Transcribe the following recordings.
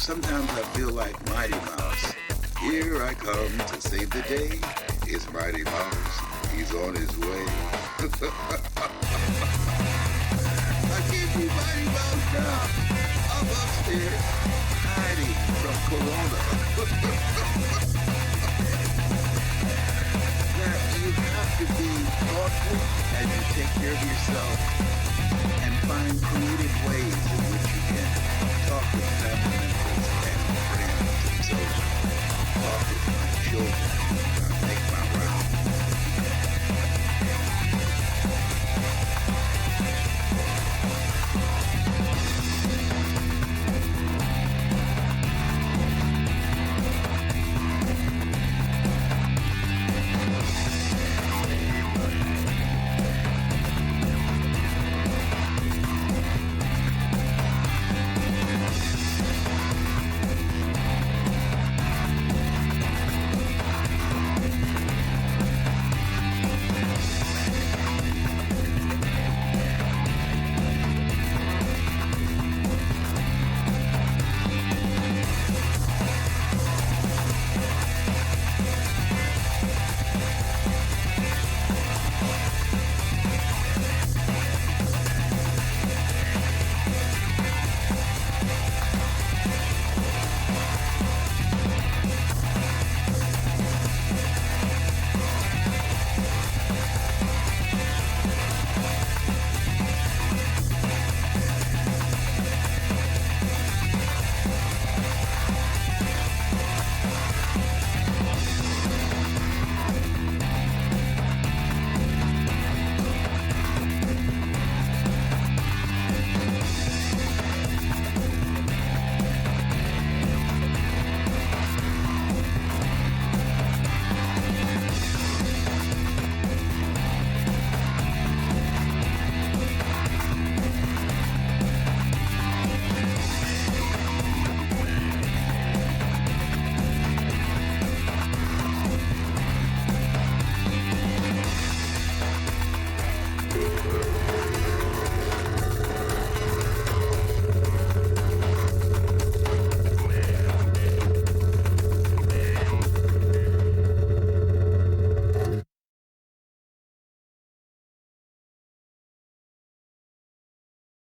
Sometimes I feel like Mighty Mouse. Here I come to save the day. It's Mighty Mouse. He's on his way. I can't be Mighty Mouse now. I'm upstairs, hiding from Corona. Now, you have to be thoughtful as you take care of yourself and find creative ways in which you can talk with family members and friends and so talk with my children, make my rounds.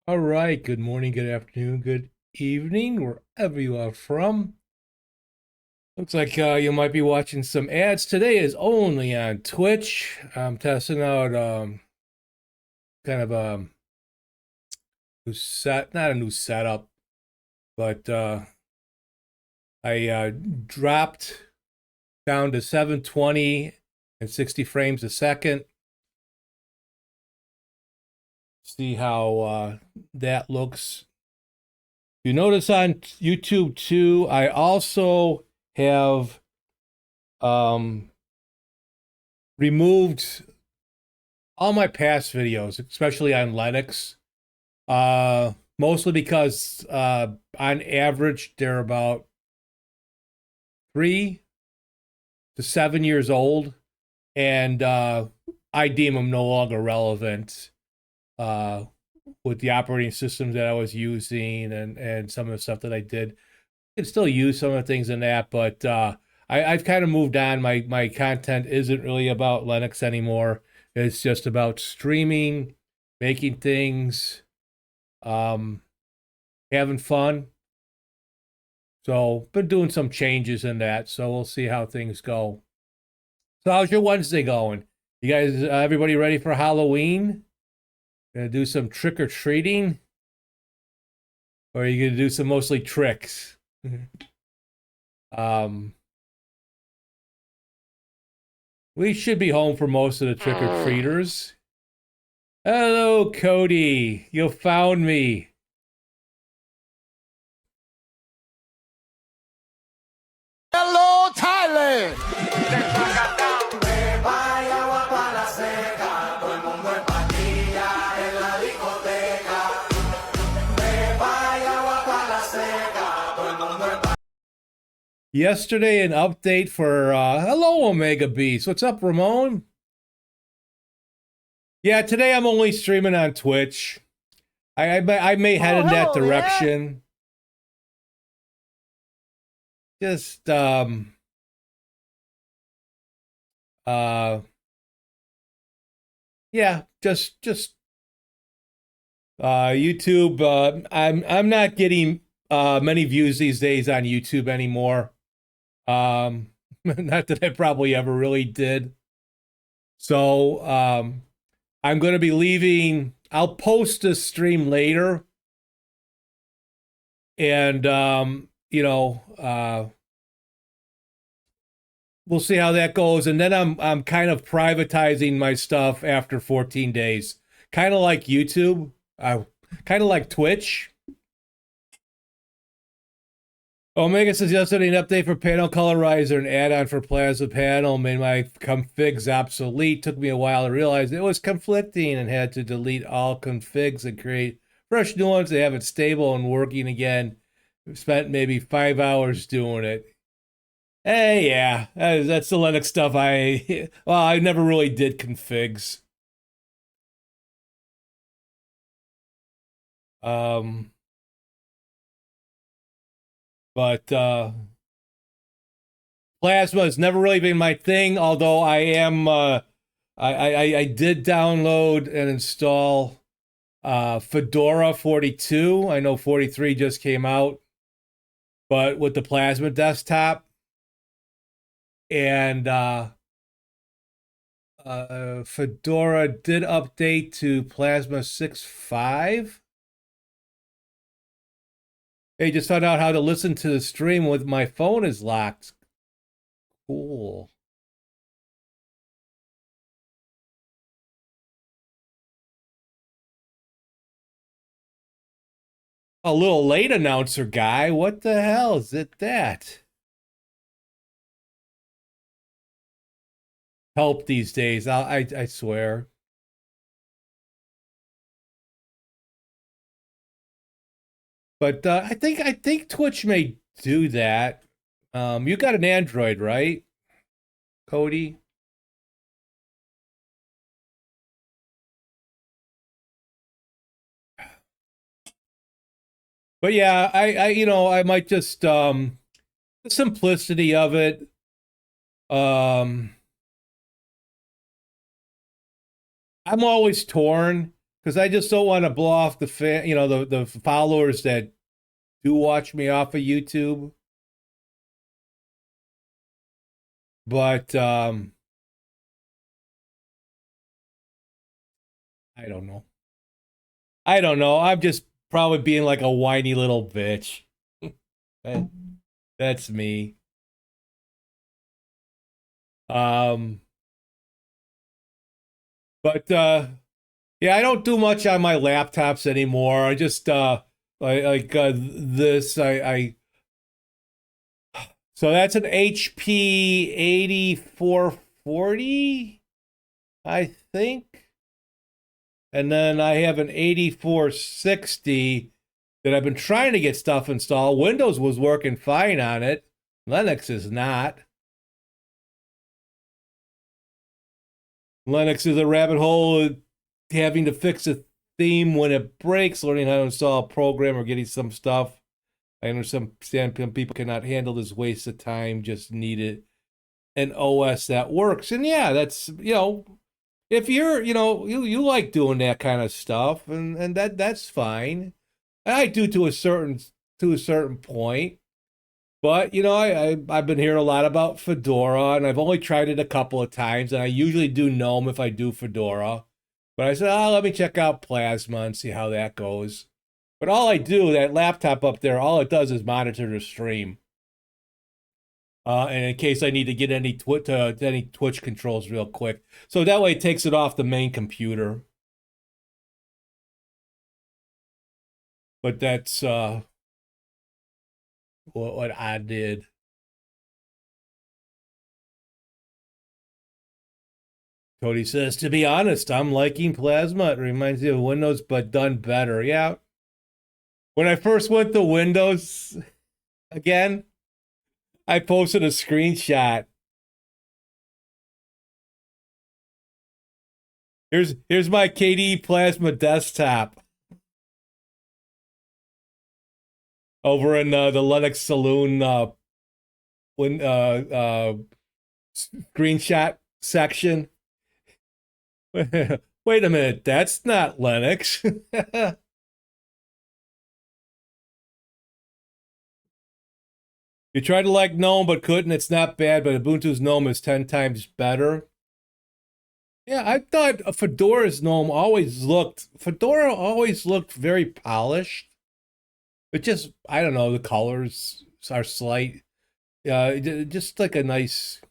All right. Good morning, good afternoon, good evening, wherever you are from. Looks like you might be watching some ads. Today is only on Twitch. I'm testing out kind of a not a new setup, but I dropped down to 720 and 60 frames a second. See how that looks. You notice on YouTube too, I also have removed all my past videos, especially on Linux, mostly because on average they're about 3 to 7 years old, and I deem them no longer relevant with the operating systems that I was using and some of the stuff that I did. I can still use some of the things in that, but I've kind of moved on. My content isn't really about Linux anymore. It's just about streaming, making things, having fun. So been doing some changes in that. So we'll see how things go. So how's your Wednesday going? You guys, everybody ready for Halloween? Gonna do some trick or treating, or are you gonna do some mostly tricks? We should be home for most of the trick or treaters. Hello, Cody. You found me. Hello, Thailand. Yesterday, an update for hello, Omega Beast. What's up, Ramon? Yeah, today I'm only streaming on Twitch. I may head in that direction. just uh yeah, just YouTube. I'm not getting many views these days on YouTube anymore. Not that I probably ever really did. So I'm going to be leaving. I'll post this stream later, and we'll see how that goes. And then I'm kind of privatizing my stuff after 14 days, kind of like YouTube, kind of like Twitch. Omega says yesterday an update for Panel Colorizer, an add-on for Plasma Panel, made my configs obsolete. Took me a while to realize it was conflicting and had to delete all configs and create fresh new ones to have it stable and working again. Spent maybe 5 hours doing it. Hey, yeah, that's the Linux stuff. I never really did configs. But Plasma has never really been my thing, although I am I did download and install Fedora 42. I know 43 just came out, but with the Plasma desktop. And Fedora did update to Plasma 6.5. Hey, just found out how to listen to the stream with my phone is locked. Cool. A little late announcer guy. What the hell is it that? Help these days. I swear. But I think Twitch may do that. You got an Android, right, Cody? But yeah, I might just the simplicity of it. I'm always torn because I just don't want to blow off the the followers that do watch me off of YouTube. But I don't know. I'm just probably being like a whiny little bitch. That's me. But yeah, I don't do much on my laptops anymore. I just this I so that's an HP 8440, I think. And then I have an 8460 that I've been trying to get stuff installed. Windows was working fine on it. Linux is not. Linux is a rabbit hole, having to fix a theme when it breaks, learning how to install a program or getting some stuff. I understand some people cannot handle this waste of time, just needed an OS that works. And yeah, that's, if you're, you like doing that kind of stuff, and that's fine. I do to a certain point. But I've been hearing a lot about Fedora, and I've only tried it a couple of times, and I usually do GNOME if I do Fedora. But I said, let me check out Plasma and see how that goes. But all I do, that laptop up there, all it does is monitor the stream. And in case I need to get any Twitch controls real quick. So that way it takes it off the main computer. But that's what I did. Cody says, to be honest, I'm liking Plasma. It reminds me of Windows, but done better. Yeah. When I first went to Windows again, I posted a screenshot. Here's my KDE Plasma desktop over in the Linux Saloon when screenshot section. Wait a minute, that's not Linux. You tried to like GNOME but couldn't. It's not bad, but Ubuntu's GNOME is 10 times better. Yeah, I thought Fedora's GNOME Fedora always looked very polished. It just, I don't know, the colors are slight. Just like a nice,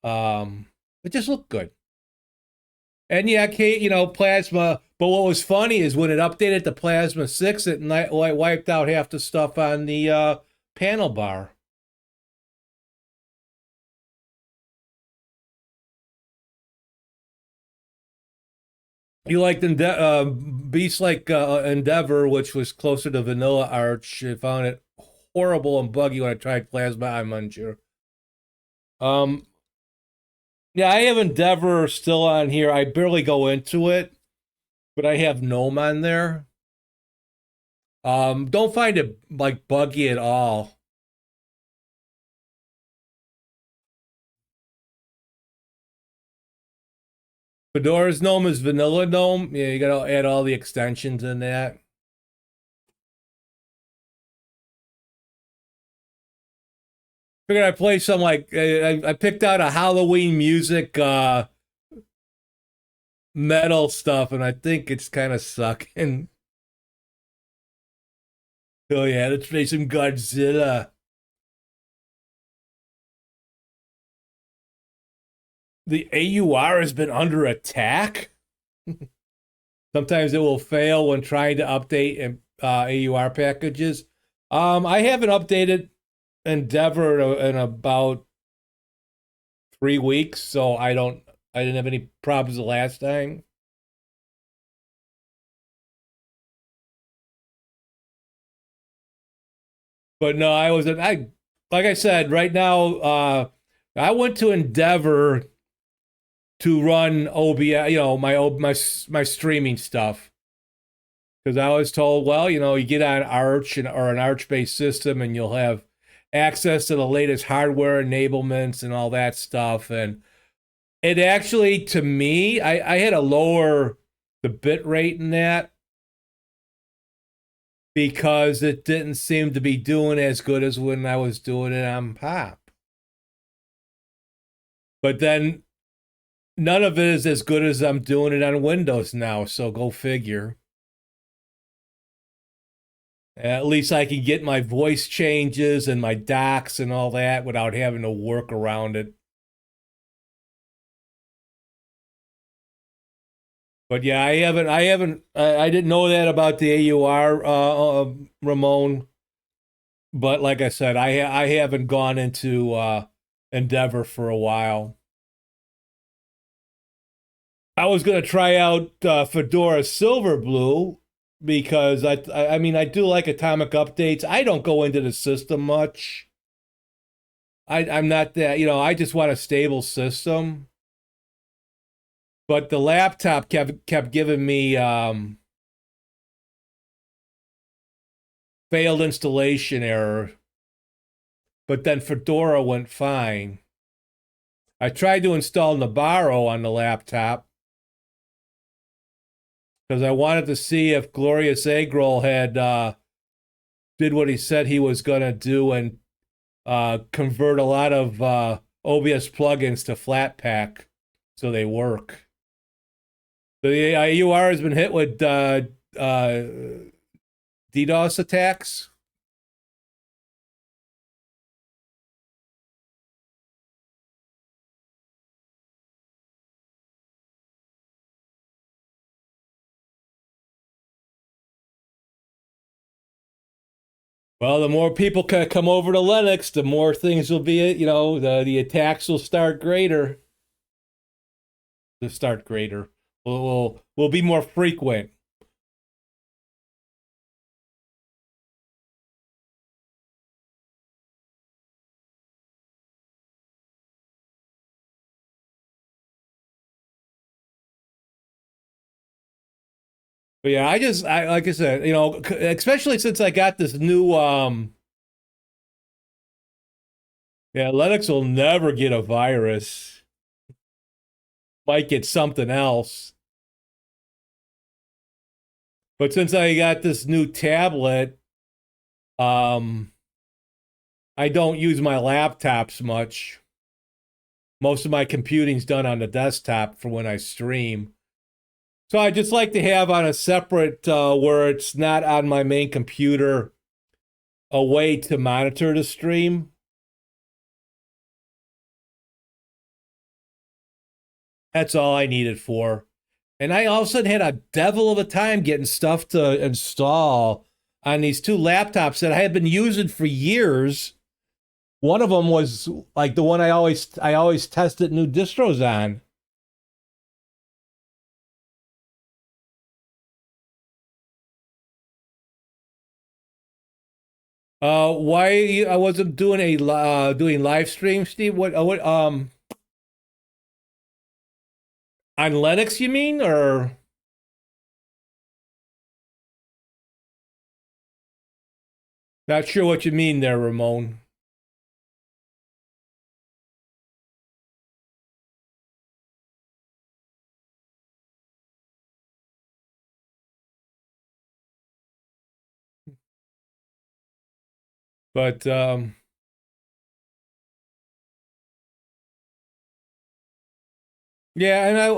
it just looked good. And yeah, Plasma. But what was funny is when it updated to Plasma 6, it wiped out half the stuff on the panel bar. You liked Beast like Endeavor, which was closer to Vanilla Arch. I found it horrible and buggy when I tried Plasma. I'm unsure. Yeah, I have Endeavor still on here. I barely go into it, but I have GNOME on there. Don't find it like buggy at all. Fedora's GNOME is vanilla GNOME. Yeah, you gotta add all the extensions in that. Figured I'd play some like I picked out a Halloween music metal stuff, and I think it's kind of sucking. Oh yeah, let's play some Godzilla. The AUR has been under attack. Sometimes it will fail when trying to update AUR packages. I haven't updated Endeavor in about 3 weeks, so I didn't have any problems the last time. But no, like I said, right now, I went to Endeavor to run OBS, my streaming stuff. Because I was told, well, you get on Arch or an Arch-based system and you'll have access to the latest hardware enablements and all that stuff. And it actually, to me, I had to lower the bit rate in that because it didn't seem to be doing as good as when I was doing it on Pop. But then none of it is as good as I'm doing it on Windows now, so go figure. At least I can get my voice changes and my docs and all that without having to work around it. But yeah, I didn't know that about the AUR, Ramon. But like I said, I haven't gone into Endeavor for a while. I was gonna try out Fedora Silverblue because I mean I do like atomic updates. I don't go into the system much. I'm not that, I just want a stable system. But the laptop kept giving me failed installation error. But then Fedora went fine. I tried to install Nabarro on the laptop because I wanted to see if Glorious Eggroll had did what he said he was gonna do and convert a lot of OBS plugins to Flatpak so they work. The AUR has been hit with DDoS attacks. Well, the more people come over to Linux, the more things will be, the attacks will start greater. Will be more frequent. But yeah, like I said, especially since I got this new Yeah, Linux will never get a virus. Might get something else. But since I got this new tablet, um, I don't use my laptops much. Most of my computing's done on the desktop for when I stream. So I just like to have on a separate, where it's not on my main computer, a way to monitor the stream. That's all I need it for. And I all of a sudden had a devil of a time getting stuff to install on these two laptops that I had been using for years. One of them was like the one I always tested new distros on. Why I wasn't doing doing live stream, Steve? What on Linux you mean, or not sure what you mean there, Ramon? But yeah, and I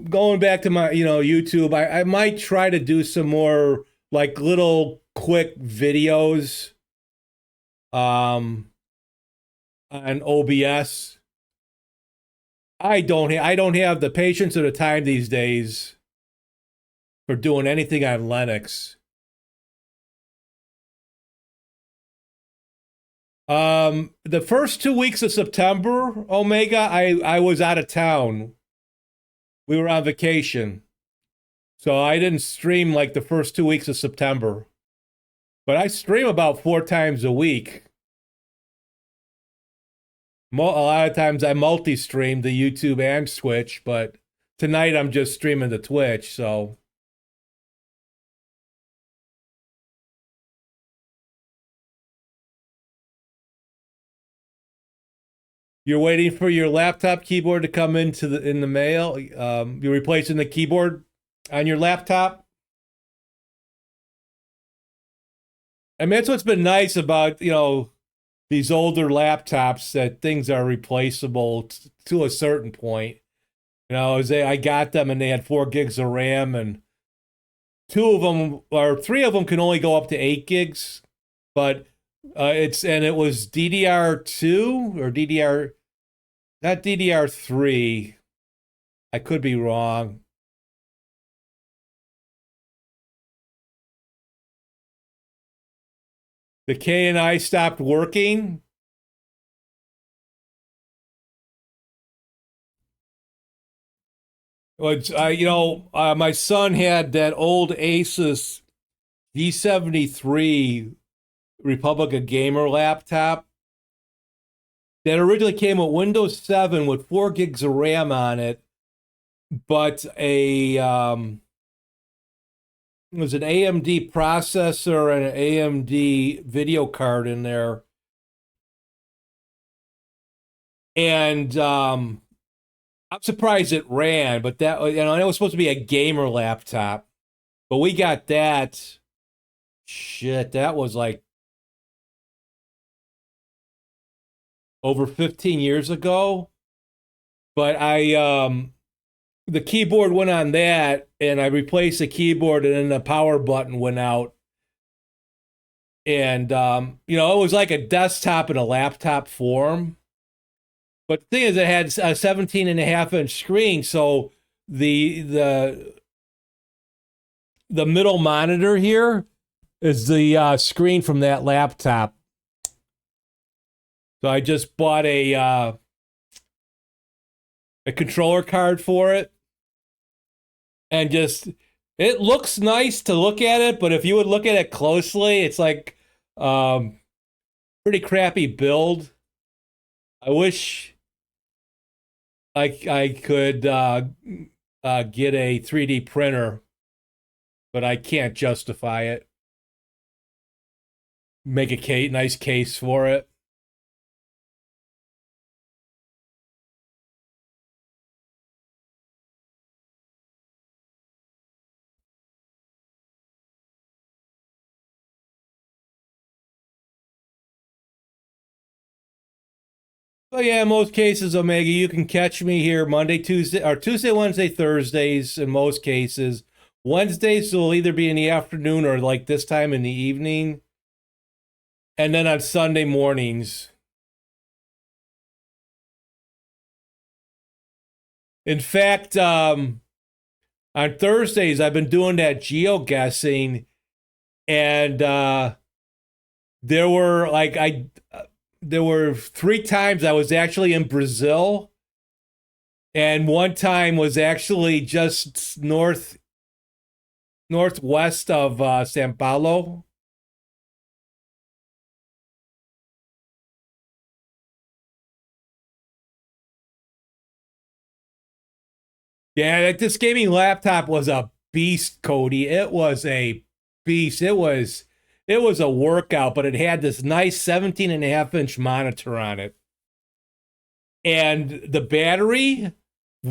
going back to my YouTube, I might try to do some more like little quick videos um on OBS. I don't have the patience or the time these days for doing anything on Linux. The first 2 weeks of September, Omega, I was out of town. We were on vacation. So I didn't stream like the first 2 weeks of September. But I stream about 4 times a week. A lot of times I multi-stream to YouTube and Twitch, but tonight I'm just streaming to Twitch, so. You're waiting for your laptop keyboard to come in the mail. You're replacing the keyboard on your laptop. I mean, that's what's been nice about these older laptops, that things are replaceable to a certain point. I got them and they had 4 gigs of RAM, and 3 of them can only go up to 8 gigs, but it was DDR2 or not DDR3. I could be wrong. The K&I stopped working. My son had that old Asus D73 Republica Gamer laptop that originally came with Windows 7 with 4 gigs of RAM on it, but it was an AMD processor and an AMD video card in there. And I'm surprised it ran, but that it was supposed to be a gamer laptop. But we got that. Shit, that was like over 15 years ago. But the keyboard went on that, and I replaced the keyboard, and then the power button went out. And it was like a desktop in a laptop form. But the thing is, it had a 17.5-inch screen, so the middle monitor here is the screen from that laptop. So I just bought a controller card for it, and it looks nice to look at it, but if you would look at it closely, it's like pretty crappy build. I wish I could get a 3D printer, but I can't justify it. Make a nice case for it. But yeah, in most cases, Omega, you can catch me here Monday, Tuesday, or Tuesday, Wednesday, Thursdays in most cases. Wednesdays will either be in the afternoon or like this time in the evening. And then on Sunday mornings. In fact, on Thursdays, I've been doing that geoguessing, and there were like there were 3 times I was actually in Brazil, and one time was actually just northwest of Sao Paulo. Yeah, this gaming laptop was a beast, Cody. It was a beast. It was a workout, but it had this nice 17 and a half inch monitor on it. And the battery,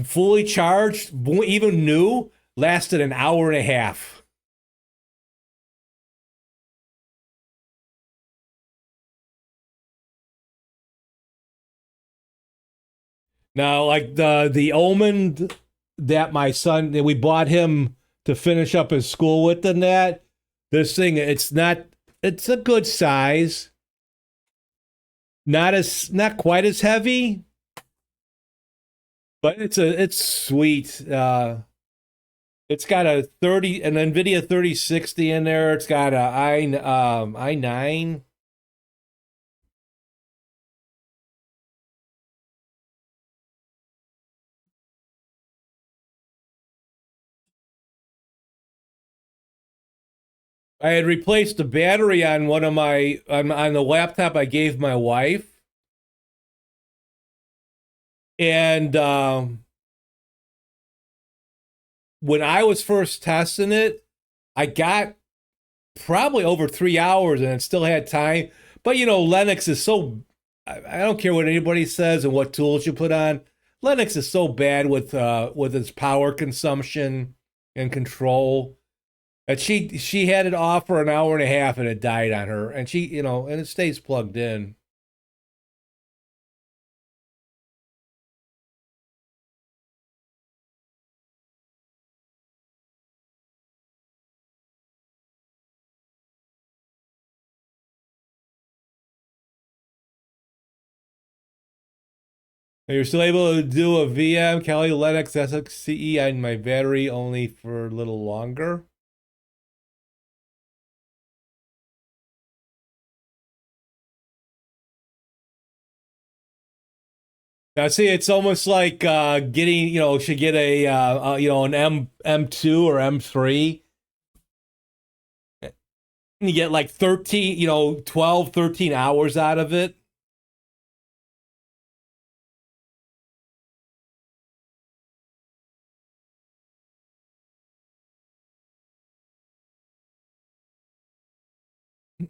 fully charged, even new, lasted an hour and a half. Now, like the Omen that my son that we bought him to finish up his school with, and that this thing, it's a good size, not quite as heavy, but it's sweet. It's got an NVIDIA 3060 in there. It's got a i9. I had replaced the battery on one of my on the laptop I gave my wife, and when I was first testing it, I got probably over 3 hours, and it still had time. But Linux is so. I don't care what anybody says and what tools you put on. Linux is so bad with its power consumption and control. And she had it off for an hour and a half and it died on her. And and it stays plugged in. And you're still able to do a VM Kali Linux SXCE on my battery only for a little longer. Now, see, it's almost like getting, should get an M2 or M3. And you get like 13, 12, 13 hours out of it.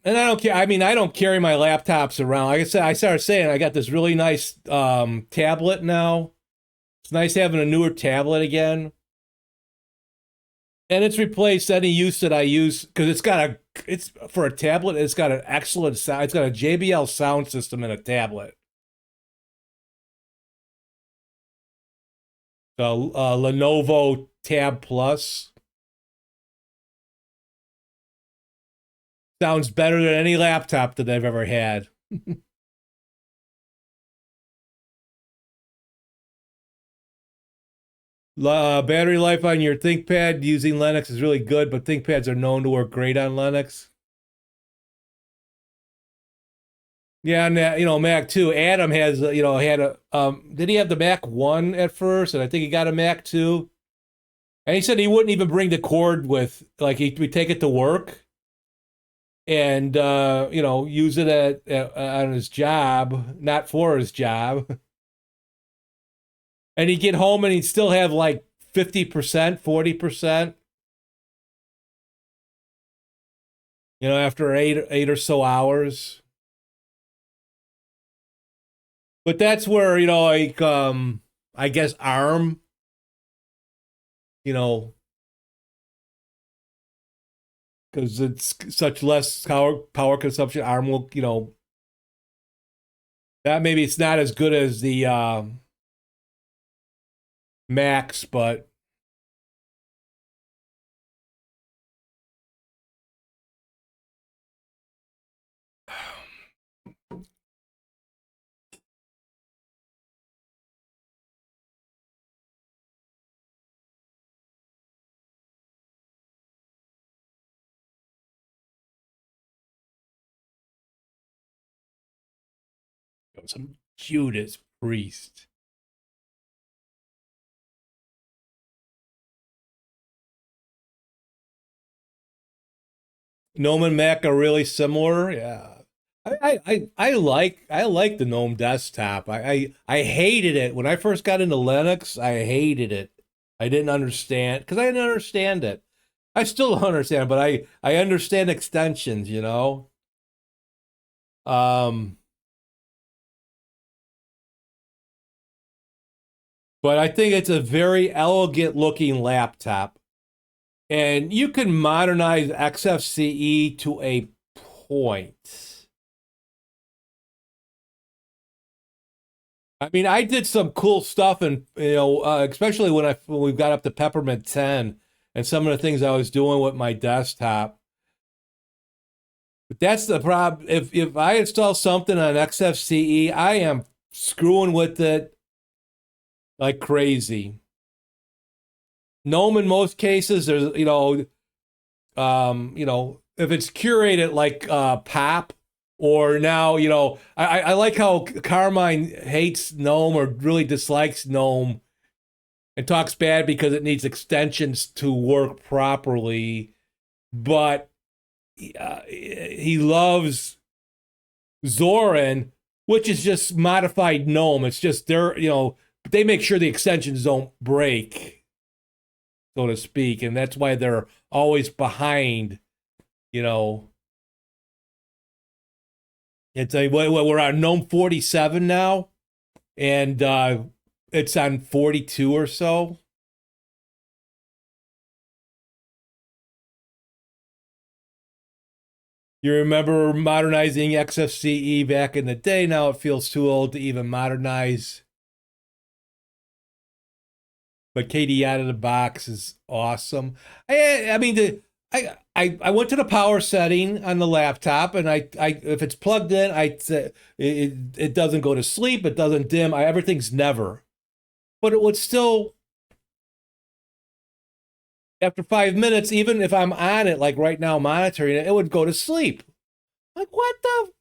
And I don't care. I mean, I don't carry my laptops around. Like I said, I started saying I got this really nice tablet now. It's nice having a newer tablet again. And it's replaced any use that I use because it's for a tablet, it's got an excellent sound. It's got a JBL sound system in a tablet. The Lenovo Tab Plus sounds better than any laptop that I've ever had. Battery life on your ThinkPad using Linux is really good, but ThinkPads are known to work great on Linux. Yeah, and Mac too. Adam has had a did he have the Mac 1 at first, and I think he got a Mac 2. And he said he wouldn't even bring the cord with, like he would take it to work and use it on his job, not for his job. And he'd get home and he'd still have like 50%, 40%. After eight or so hours. But that's where, like I guess ARM, because it's such less power consumption, ARM will, That maybe it's not as good as the Max, but some Judas Priest. Gnome and Mac are really similar. Yeah. I like the GNOME desktop. I hated it when I first got into Linux. I hated it. I didn't understand because I didn't understand it. I still don't understand, but I understand extensions, you know. But I think it's a very elegant looking laptop. And you can modernize XFCE to a point. I mean, I did some cool stuff, and especially when we got up to Peppermint 10, and some of the things I was doing with my desktop. But that's the problem. If I install something on XFCE, I am screwing with it like crazy. GNOME in most cases, there's if it's curated like POP. Or now, I like how Carmine hates GNOME or really dislikes GNOME and talks bad because it needs extensions to work properly. But he loves Zorin, which is just modified GNOME. It's just they make sure the extensions don't break, so to speak. And that's why they're always behind, It's we're on GNOME 47 now, and it's on 42 or so. You remember modernizing XFCE back in the day? Now it feels too old to even modernize. But KDE out of the box is awesome. I mean, I went to the power setting on the laptop, and I if it's plugged in, it doesn't go to sleep, it doesn't dim, everything's never. But it would still, after 5 minutes, even if I'm on it, like right now monitoring it, it would go to sleep. Like, what the?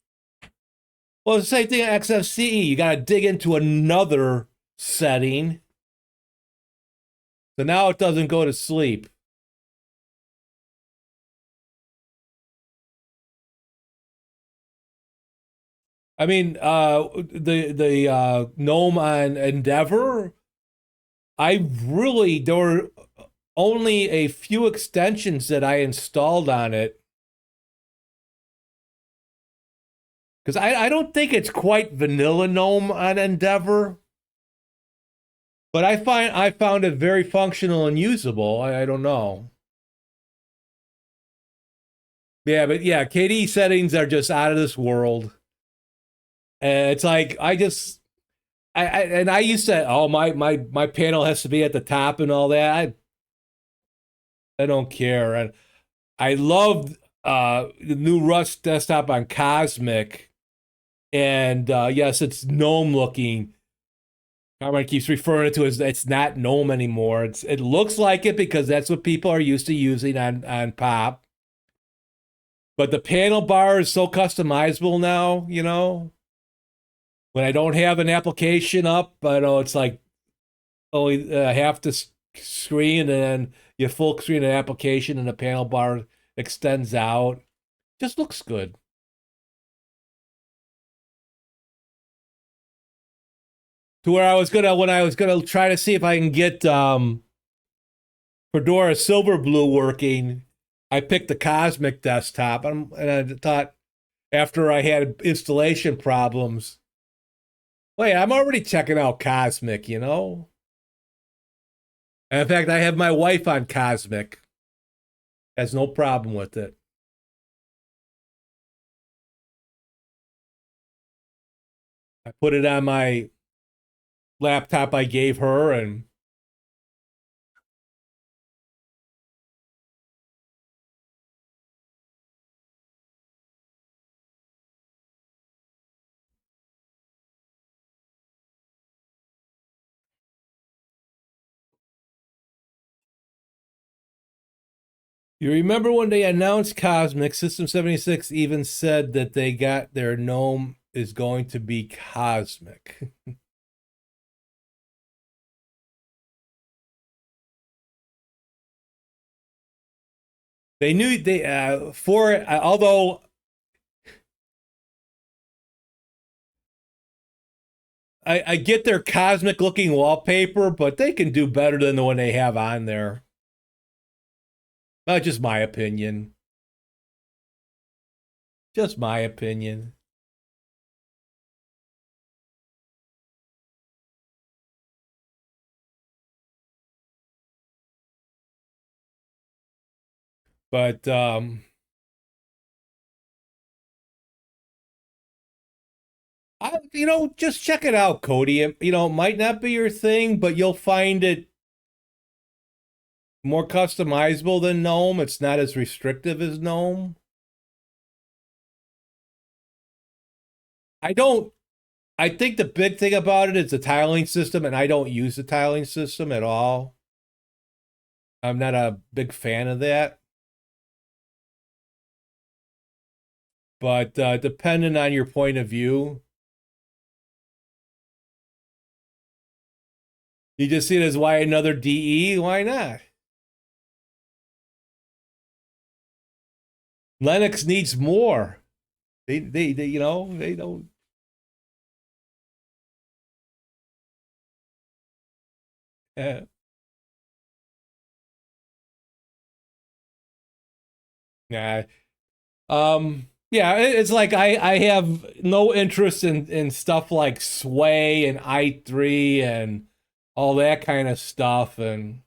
Well, the same thing at XFCE. You got to dig into another setting. So now it doesn't go to sleep. I mean, the GNOME on Endeavor, there were only a few extensions that I installed on it. Because I don't think it's quite vanilla GNOME on Endeavor. But I found it very functional and usable. I don't know. Yeah, but yeah, KDE settings are just out of this world. And it's like I used to, my panel has to be at the top and all that. I don't care. And I loved the new Rust desktop on Cosmic. And yes, it's GNOME looking. Carmine keeps referring to it as it's not GNOME anymore. It looks like it because that's what people are used to using on POP. But the panel bar is so customizable now, When I don't have an application up, I know it's like only half the screen, and then you full screen an application, and the panel bar extends out. Just looks good. To where when I was gonna try to see if I can get Fedora Silverblue working, I picked the Cosmic desktop, and I thought after I had installation problems, wait, I'm already checking out Cosmic, And in fact, I have my wife on Cosmic. Has no problem with it. . I put it on my laptop I gave her, and you remember when they announced Cosmic, System 76 even said that they got their GNOME is going to be Cosmic. They knew they although I get their cosmic looking wallpaper, but they can do better than the one they have on there. Just my opinion. Just my opinion. But just check it out, Cody. It might not be your thing, but you'll find it more customizable than GNOME. It's not as restrictive as GNOME. I think the big thing about it is the tiling system, and I don't use the tiling system at all. I'm not a big fan of that. But depending on your point of view, you just see it as why another DE? Why not? Linux needs more. They they don't. Uh, yeah. Yeah, it's like I have no interest in stuff like Sway and i3 and all that kind of stuff, and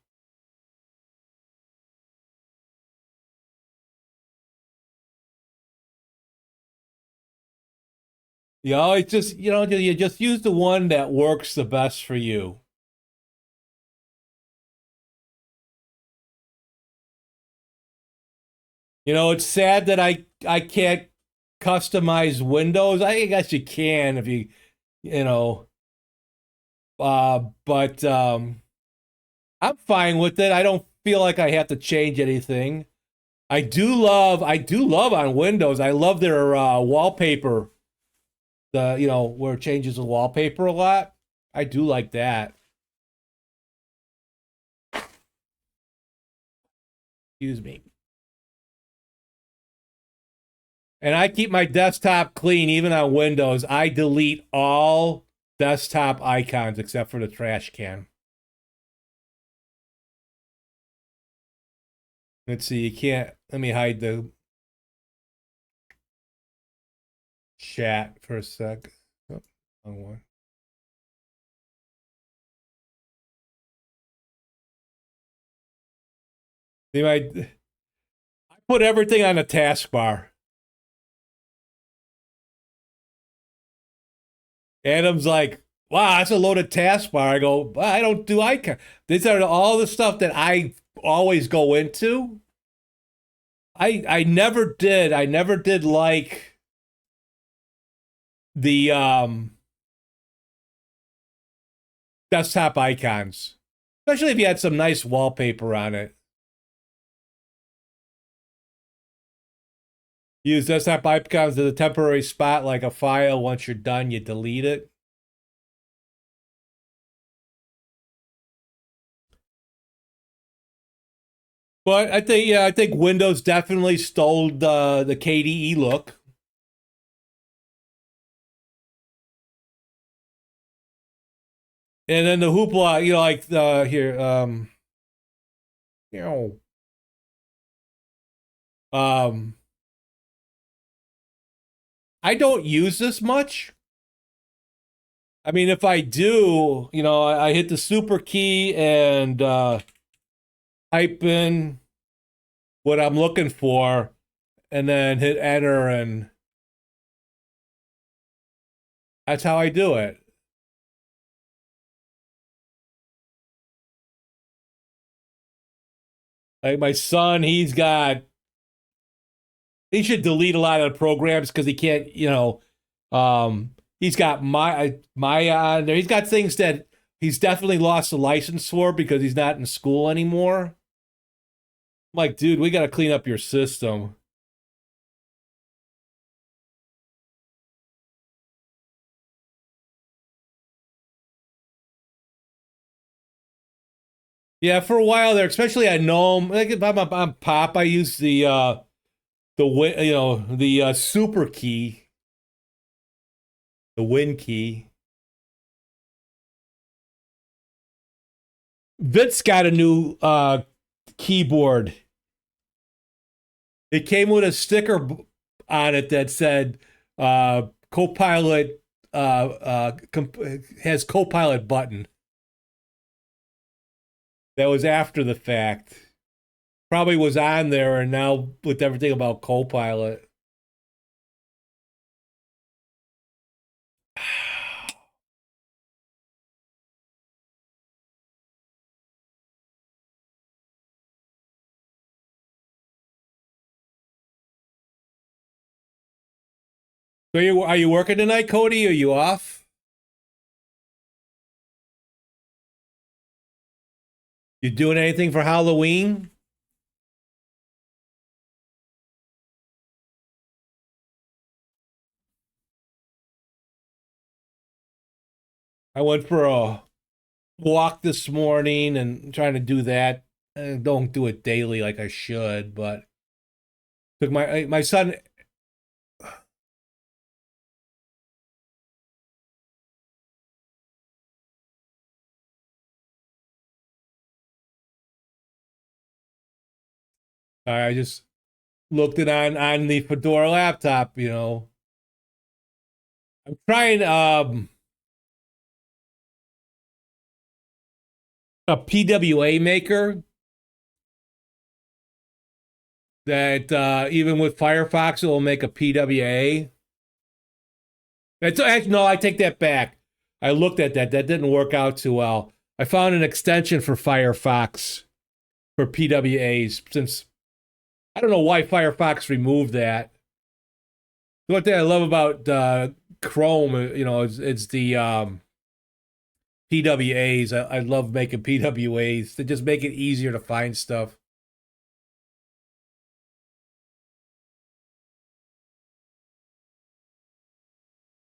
it's just you just use the one that works the best for you. It's sad that I can't customize Windows. I guess you can if you know but I'm fine with it. I don't feel like I have to change anything. I do love on Windows. I love their wallpaper. Where it changes the wallpaper a lot. I do like that. Excuse me. And I keep my desktop clean even on Windows. I delete all desktop icons except for the trash can. Let's see, you can't. Let me hide the chat for a sec. Oh, wrong one. I put everything on the taskbar. Adam's like, wow, that's a loaded taskbar. I go, well, I don't do icon. These are all the stuff that I always go into. I never did. I never did like the desktop icons, especially if you had some nice wallpaper on it. Use desktop icons as a temporary spot, like a file. Once you're done, you delete it. But I think Windows definitely stole the KDE look. And then the hoopla, like here, I don't use this much. I mean, if I do, I hit the super key and type in what I'm looking for, and then hit enter, and That's how I do it. Like my son, he should delete a lot of the programs because he can't, he's got Maya on there. He's got things that he's definitely lost the license for because he's not in school anymore. I'm like, dude, we got to clean up your system. Yeah, for a while there, especially at Gnome, like if I'm on Pop, I use the super key, the win key. Vince got a new keyboard. It came with a sticker on it that said Copilot has Copilot button. That was after the fact. Probably was on there, and now with everything about Copilot. So are you working tonight, Cody? Are you off? You doing anything for Halloween? I went for a walk this morning and trying to do that. I don't do it daily like I should, but took my son. I just looked it on the Fedora laptop. I'm trying a PWA maker that even with Firefox it will make a PWA. No, I take that back. I looked at that. That didn't work out too well. I found an extension for Firefox for PWAs since I don't know why Firefox removed that. One thing I love about Chrome, it's the PWAs. I love making PWAs. They just make it easier to find stuff.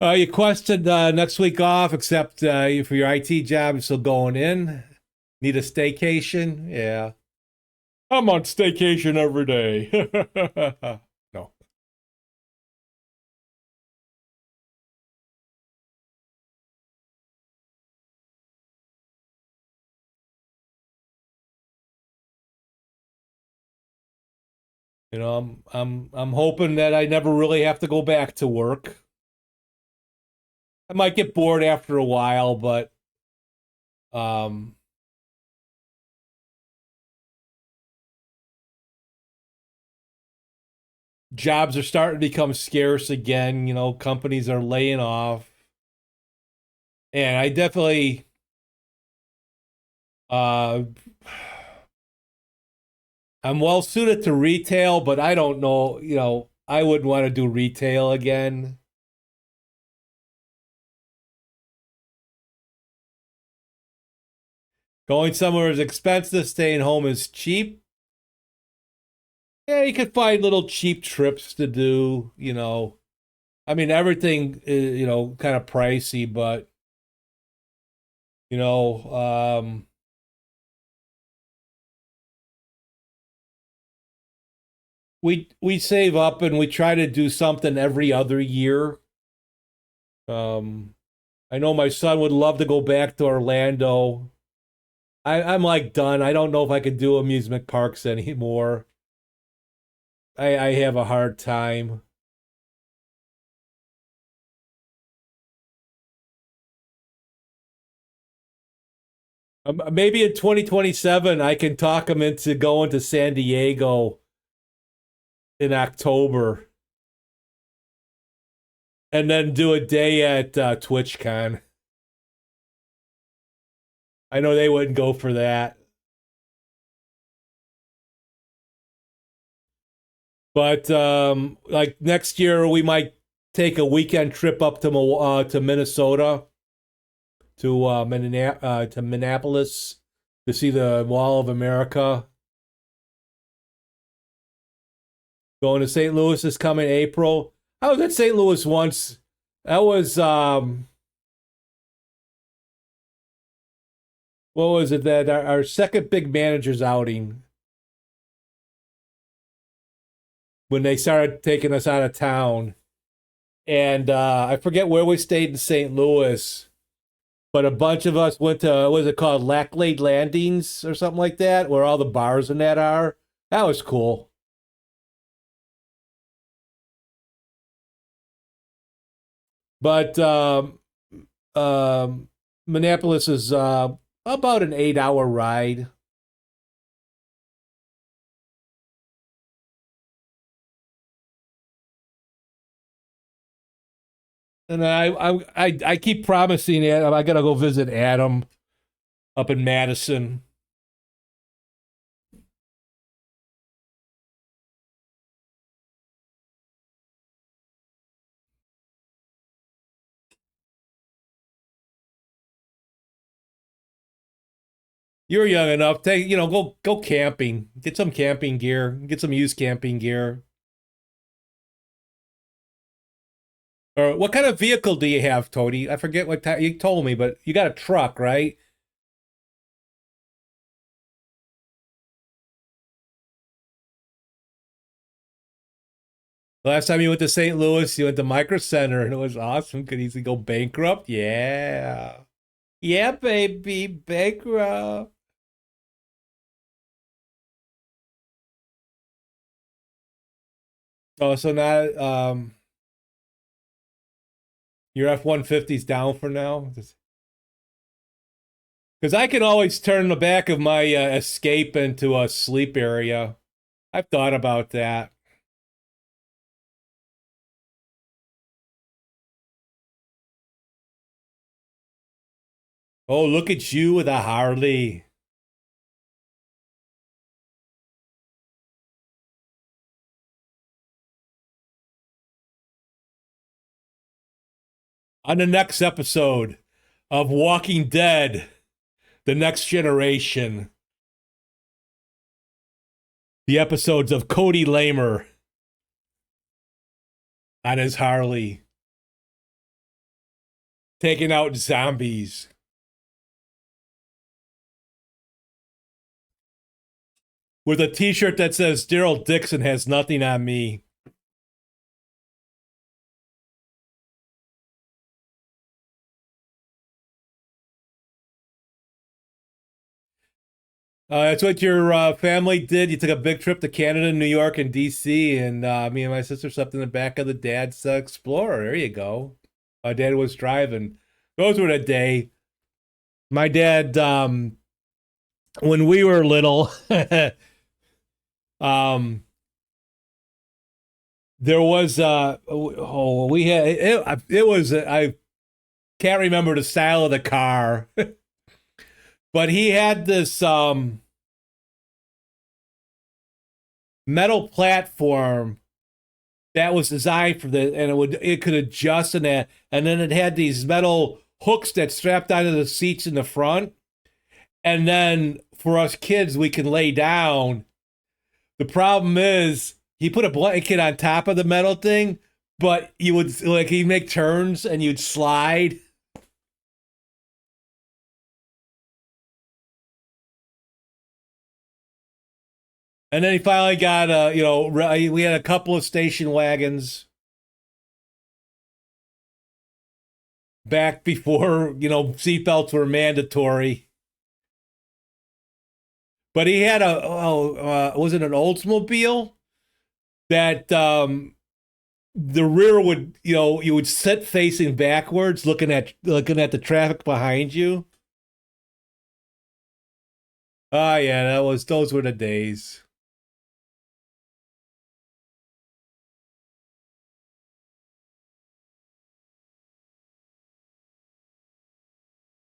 You questioned next week off, except for your IT job, you're still going in. Need a staycation? Yeah. I'm on staycation every day. No. I'm hoping that I never really have to go back to work. I might get bored after a while, but jobs are starting to become scarce again. Companies are laying off. And I definitely I'm well suited to retail, but I don't know, I wouldn't want to do retail again. Going somewhere is expensive, staying home is cheap. Yeah, you could find little cheap trips to do. I mean, everything is, kind of pricey, but, you know, um, we save up and we try to do something every other year. I know my son would love to go back to Orlando. I'm like done. I don't know if I could do amusement parks anymore. I have a hard time. Maybe in 2027 I can talk him into going to San Diego in October. and then do a day at TwitchCon. I know they wouldn't go for that. But like next year, we might take a weekend trip up to Minnesota, to Minneapolis to see the Wall of America. Going to St. Louis is coming April. I was at St. Louis once. That was what was it that our second big managers outing when they started taking us out of town. And I forget where we stayed in St. Louis, but a bunch of us went to, what is it called, Lacklade Landings or something like that, where all the bars and that are. That was cool. But Minneapolis is about an 8-hour ride. And I keep promising it. I gotta go visit Adam up in Madison. You're young enough. Go camping. Get some camping gear. Get some used camping gear. Or what kind of vehicle do you have, Tony? I forget what you told me, but you got a truck, right? Last time you went to St. Louis, you went to Micro Center, and it was awesome. Could easily go bankrupt. Yeah. Yeah, baby, bankrupt. Oh, so now your F-150's down for now? Because I can always turn the back of my Escape into a sleep area. I've thought about that. Oh, look at you with a Harley. On the next episode of Walking Dead, The Next Generation, the episodes of Cody Lamer on his Harley taking out zombies. With a t-shirt that says Daryl Dixon has nothing on me. That's what your family did. You took a big trip to Canada, New York, and DC, and me and my sister slept in the back of the dad's Explorer. There you go. My dad was driving. Those were the day. My dad, when we were little, there was we had it was I can't remember the style of the car. But he had this metal platform that was designed for the, and it could adjust and that, and then it had these metal hooks that strapped onto the seats in the front, and then for us kids we can lay down. The problem is he put a blanket on top of the metal thing, but you would like he'd make turns and you'd slide. And then he finally got we had a couple of station wagons back before, seatbelts were mandatory. But he had was it an Oldsmobile that the rear would, you would sit facing backwards looking at the traffic behind you. Oh yeah, those were the days.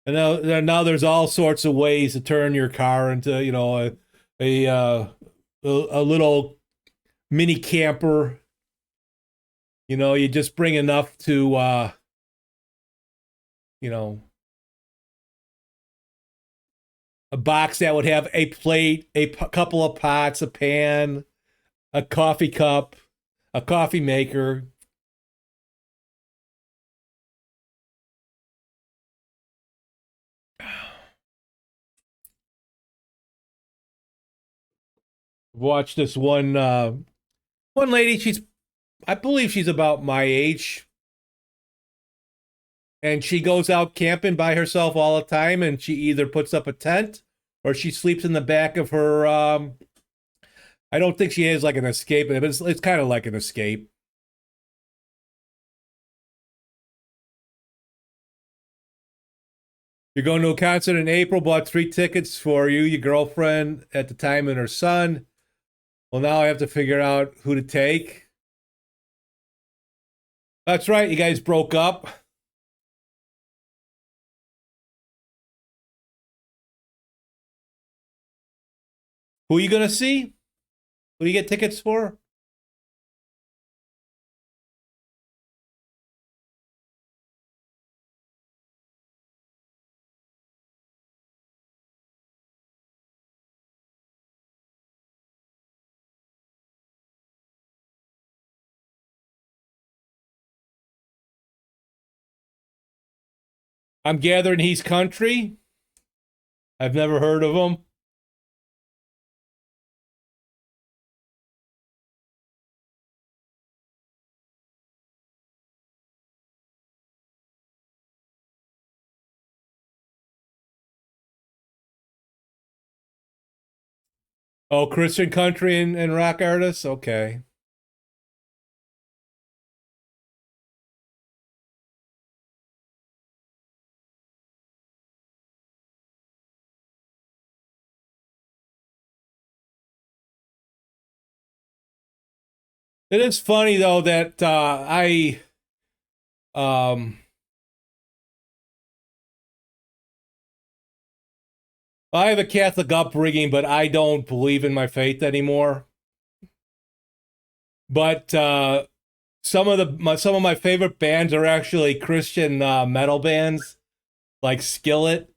And now there's all sorts of ways to turn your car into, a a little mini camper. You just bring enough to, you know, a box that would have a plate, couple of pots, a pan, a coffee cup, a coffee maker. Watch this one lady. I believe she's about my age, and she goes out camping by herself all the time. And she either puts up a tent or she sleeps in the back of her. I don't think she has like an escape, but it's kind of like an escape. You're going to a concert in April, bought 3 tickets for you, your girlfriend at the time, and her son. Well, now I have to figure out who to take. That's right, you guys broke up. Who are you going to see? Who do you get tickets for? I'm gathering he's country. I've never heard of him. Oh, Christian country and rock artists? Okay. It is funny though that um I have a Catholic upbringing, but I don't believe in my faith anymore. But some of my favorite bands are actually Christian metal bands, like Skillet.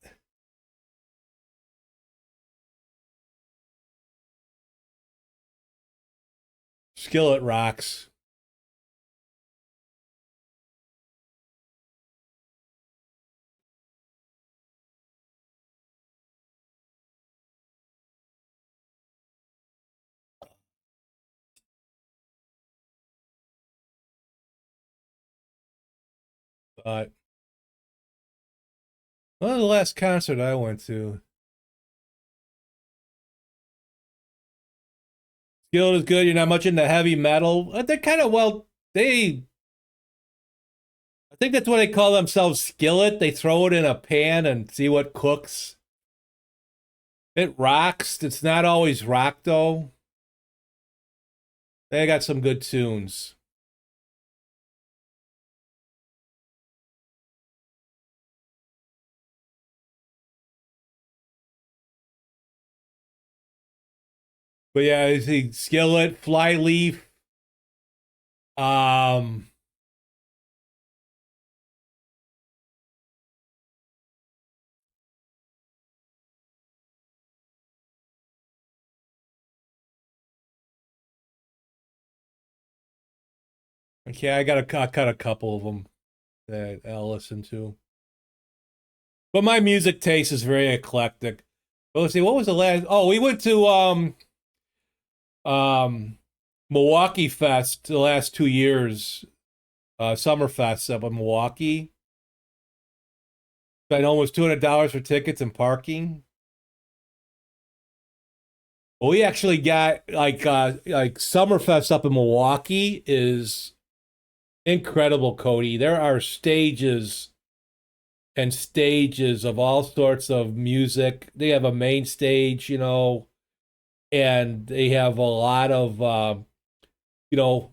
Skillet rocks. But what was the last concert I went to? Skillet is good. You're not much into heavy metal. They're kind of I think that's what they call themselves, Skillet. They throw it in a pan and see what cooks. It rocks. It's not always rock though. They got some good tunes. But yeah, I see Skillet, Flyleaf. Um, okay, I cut a couple of them that I'll listen to. But my music taste is very eclectic. But let's see, what was the last? Oh, we went to um Milwaukee Fest the last 2 years, Summerfest up in Milwaukee. Spent almost $200 for tickets and parking. Well, we actually got like Summerfest up in Milwaukee is incredible, Cody. There are stages and stages of all sorts of music. They have a main stage, and they have a lot of you know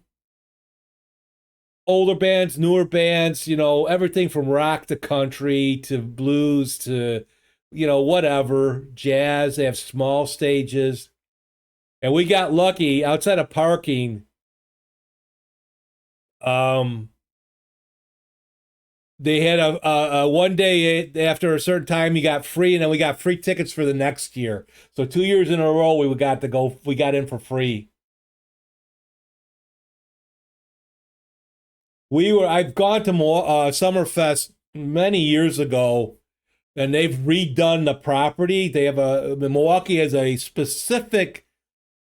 older bands, newer bands, everything from rock to country to blues to, whatever, jazz. They have small stages. And we got lucky outside of parking. Um, they had a one day after a certain time you got free, and then we got free tickets for the next year. So 2 years in a row we got in for free. I've gone to Summerfest many years ago, and they've redone the property. Milwaukee has a specific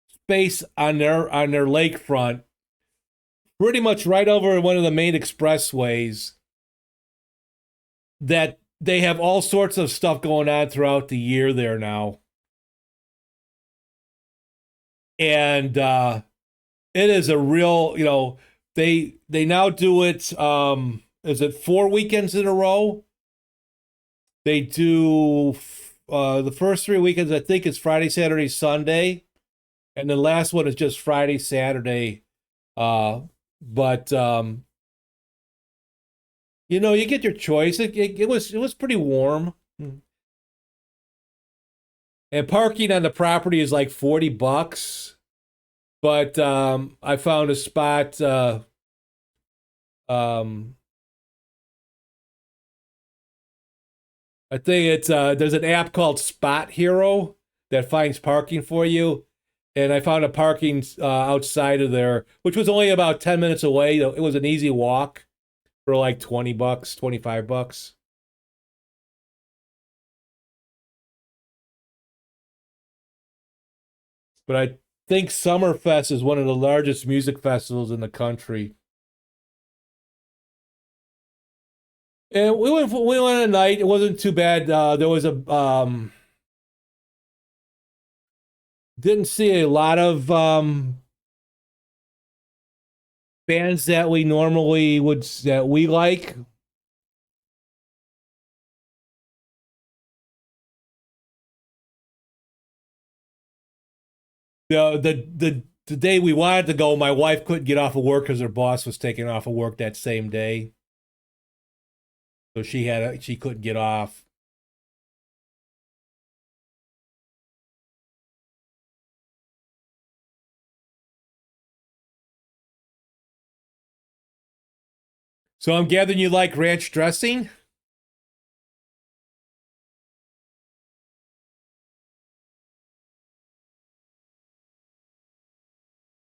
space on their lakefront, pretty much right over one of the main expressways, that they have all sorts of stuff going on throughout the year there now. And it is a real, they now do it, is it 4 weekends in a row? They do the first 3 weekends, I think, is Friday, Saturday, Sunday. And the last one is just Friday, Saturday. But you get your choice. It was pretty warm. And parking on the property is like $40. But I found a spot I think it's there's an app called Spot Hero that finds parking for you. And I found a parking outside of there, which was only about 10 minutes away. It was an easy walk for like $20, $25. But I think Summerfest is one of the largest music festivals in the country. And we went a night. It wasn't too bad. There was a didn't see a lot of bands that we normally that we like. The day we wanted to go, my wife couldn't get off of work because her boss was taking off of work that same day. So she couldn't get off. So I'm gathering you like ranch dressing?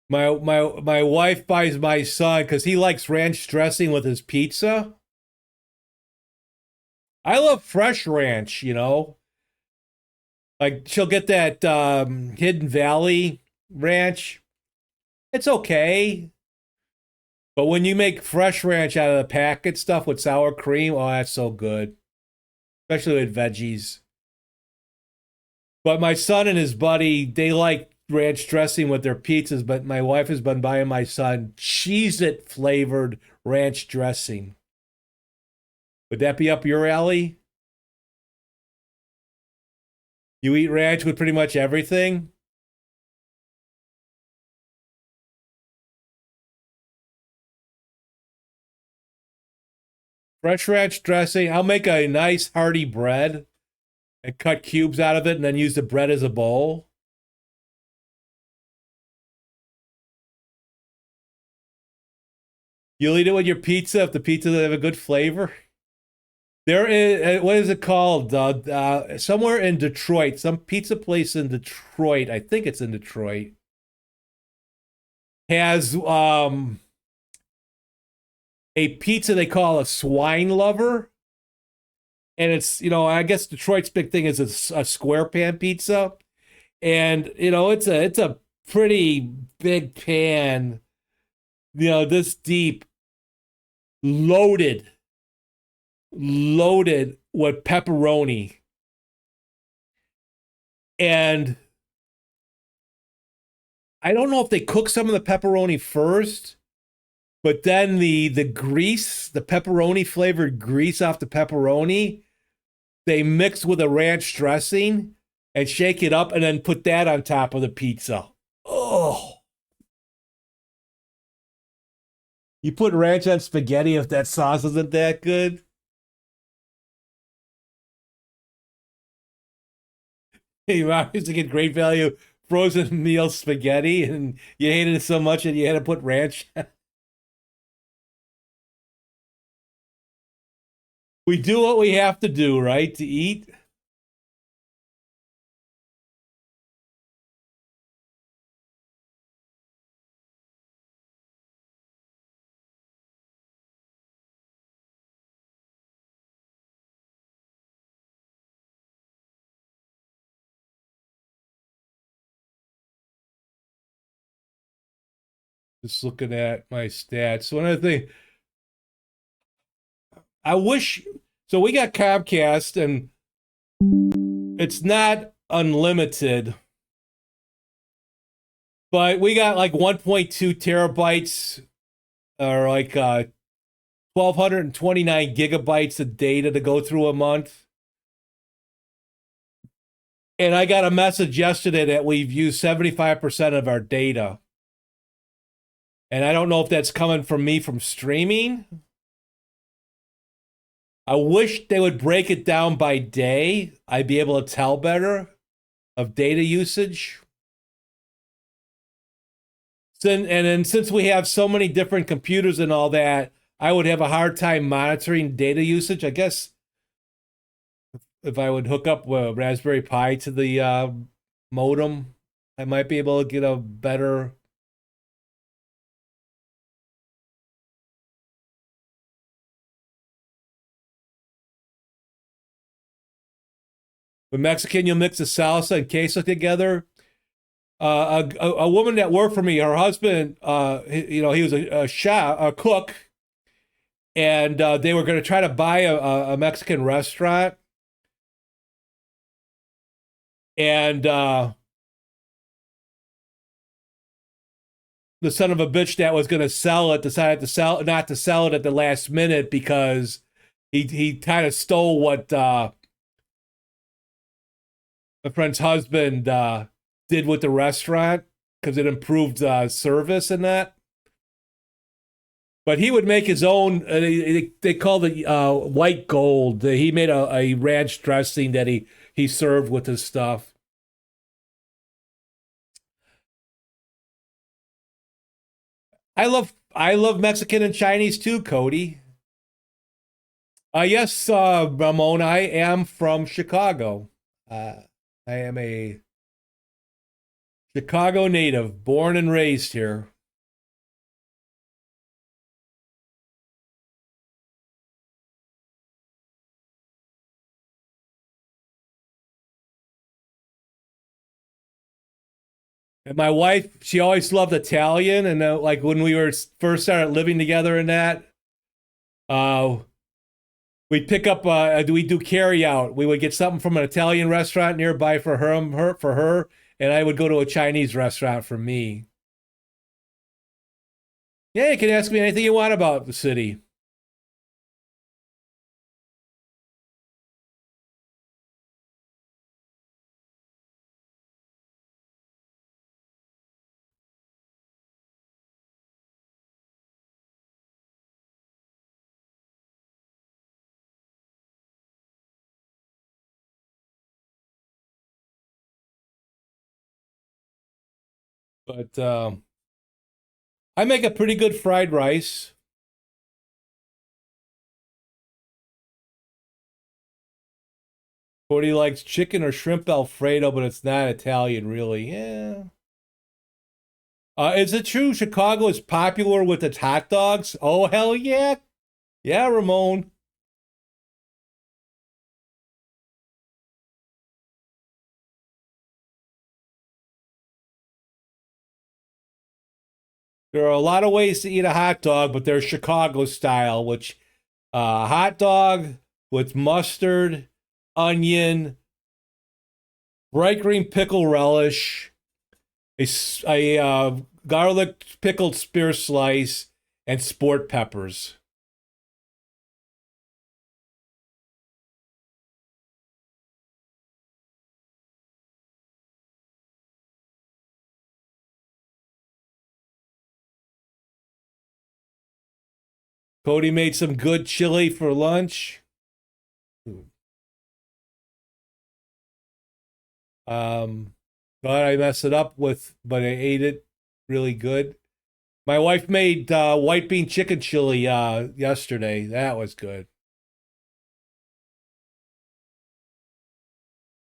My wife buys my son because he likes ranch dressing with his pizza. I love fresh ranch, Like she'll get that Hidden Valley ranch. It's okay. But when you make fresh ranch out of the packet stuff with sour cream, oh, that's so good. Especially with veggies. But my son and his buddy, they like ranch dressing with their pizzas, but my wife has been buying my son Cheez-It flavored ranch dressing. Would that be up your alley? You eat ranch with pretty much everything? Fresh ranch dressing. I'll make a nice hearty bread and cut cubes out of it and then use the bread as a bowl. You'll eat it with your pizza if the pizza doesn't have a good flavor. There is, what is it called? Somewhere in Detroit, some pizza place in Detroit, I think it's in Detroit, has a pizza they call a swine lover. And it's, I guess Detroit's big thing is a square pan pizza. And, it's a pretty big pan, this deep, loaded with pepperoni. And I don't know if they cook some of the pepperoni first, but then the grease, the pepperoni flavored grease off the pepperoni, they mix with a ranch dressing and shake it up and then put that on top of the pizza. Oh. You put ranch on spaghetti if that sauce isn't that good. You used to get Great Value frozen meal spaghetti, and you hated it so much that you had to put ranch. We do what we have to do, right? To eat. Just looking at my stats. One other thing, I wish. So we got Comcast, and it's not unlimited, but we got like 1.2 terabytes or like 1,229 gigabytes of data to go through a month. And I got a message yesterday that we've used 75% of our data. And I don't know if that's coming from me from streaming. I wish they would break it down by day. I'd be able to tell better of data usage. And then since we have so many different computers and all that, I would have a hard time monitoring data usage. I guess if I would hook up a Raspberry Pi to the modem, I might be able to get a better. With Mexican, you'll mix the salsa and queso together. A woman that worked for me, her husband, he was a chef, a cook, and they were going to try to buy a Mexican restaurant, and the son of a bitch that was going to sell it decided to sell not to sell it at the last minute because he kind of stole what my friend's husband did with the restaurant because it improved service and that. But he would make his own. They called it white gold. He made a ranch dressing that he served with his stuff. I love Mexican and Chinese too, Cody. Yes, Ramon. I am from Chicago. I am a Chicago native, born and raised here. And my wife, she always loved Italian, and like when we were first started living together, and that, uh, we'd pick up. We do carry out. We would get something from an Italian restaurant nearby for her, and I would go to a Chinese restaurant for me. Yeah, you can ask me anything you want about the city. But I make a pretty good fried rice. Cody likes chicken or shrimp Alfredo, but it's not Italian, really. Yeah. Is it true Chicago is popular with its hot dogs? Oh, hell yeah. Yeah, Ramon. There are a lot of ways to eat a hot dog, but there's Chicago style, which hot dog with mustard, onion, bright green pickle relish, a garlic pickled spear slice, and sport peppers. Cody made some good chili for lunch. Thought I messed it up but I ate it really good. My wife made white bean chicken chili yesterday. That was good.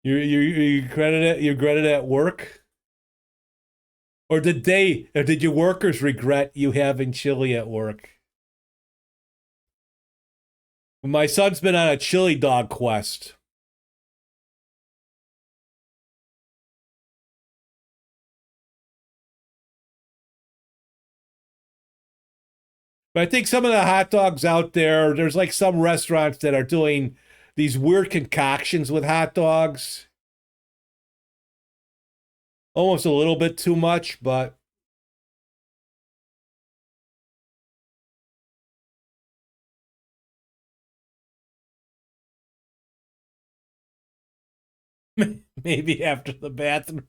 You regretted it? You regretted it at work? Or did your workers regret you having chili at work? My son's been on a chili dog quest. But I think some of the hot dogs out there's like some restaurants that are doing these weird concoctions with hot dogs. Almost a little bit too much, but maybe after the bathroom.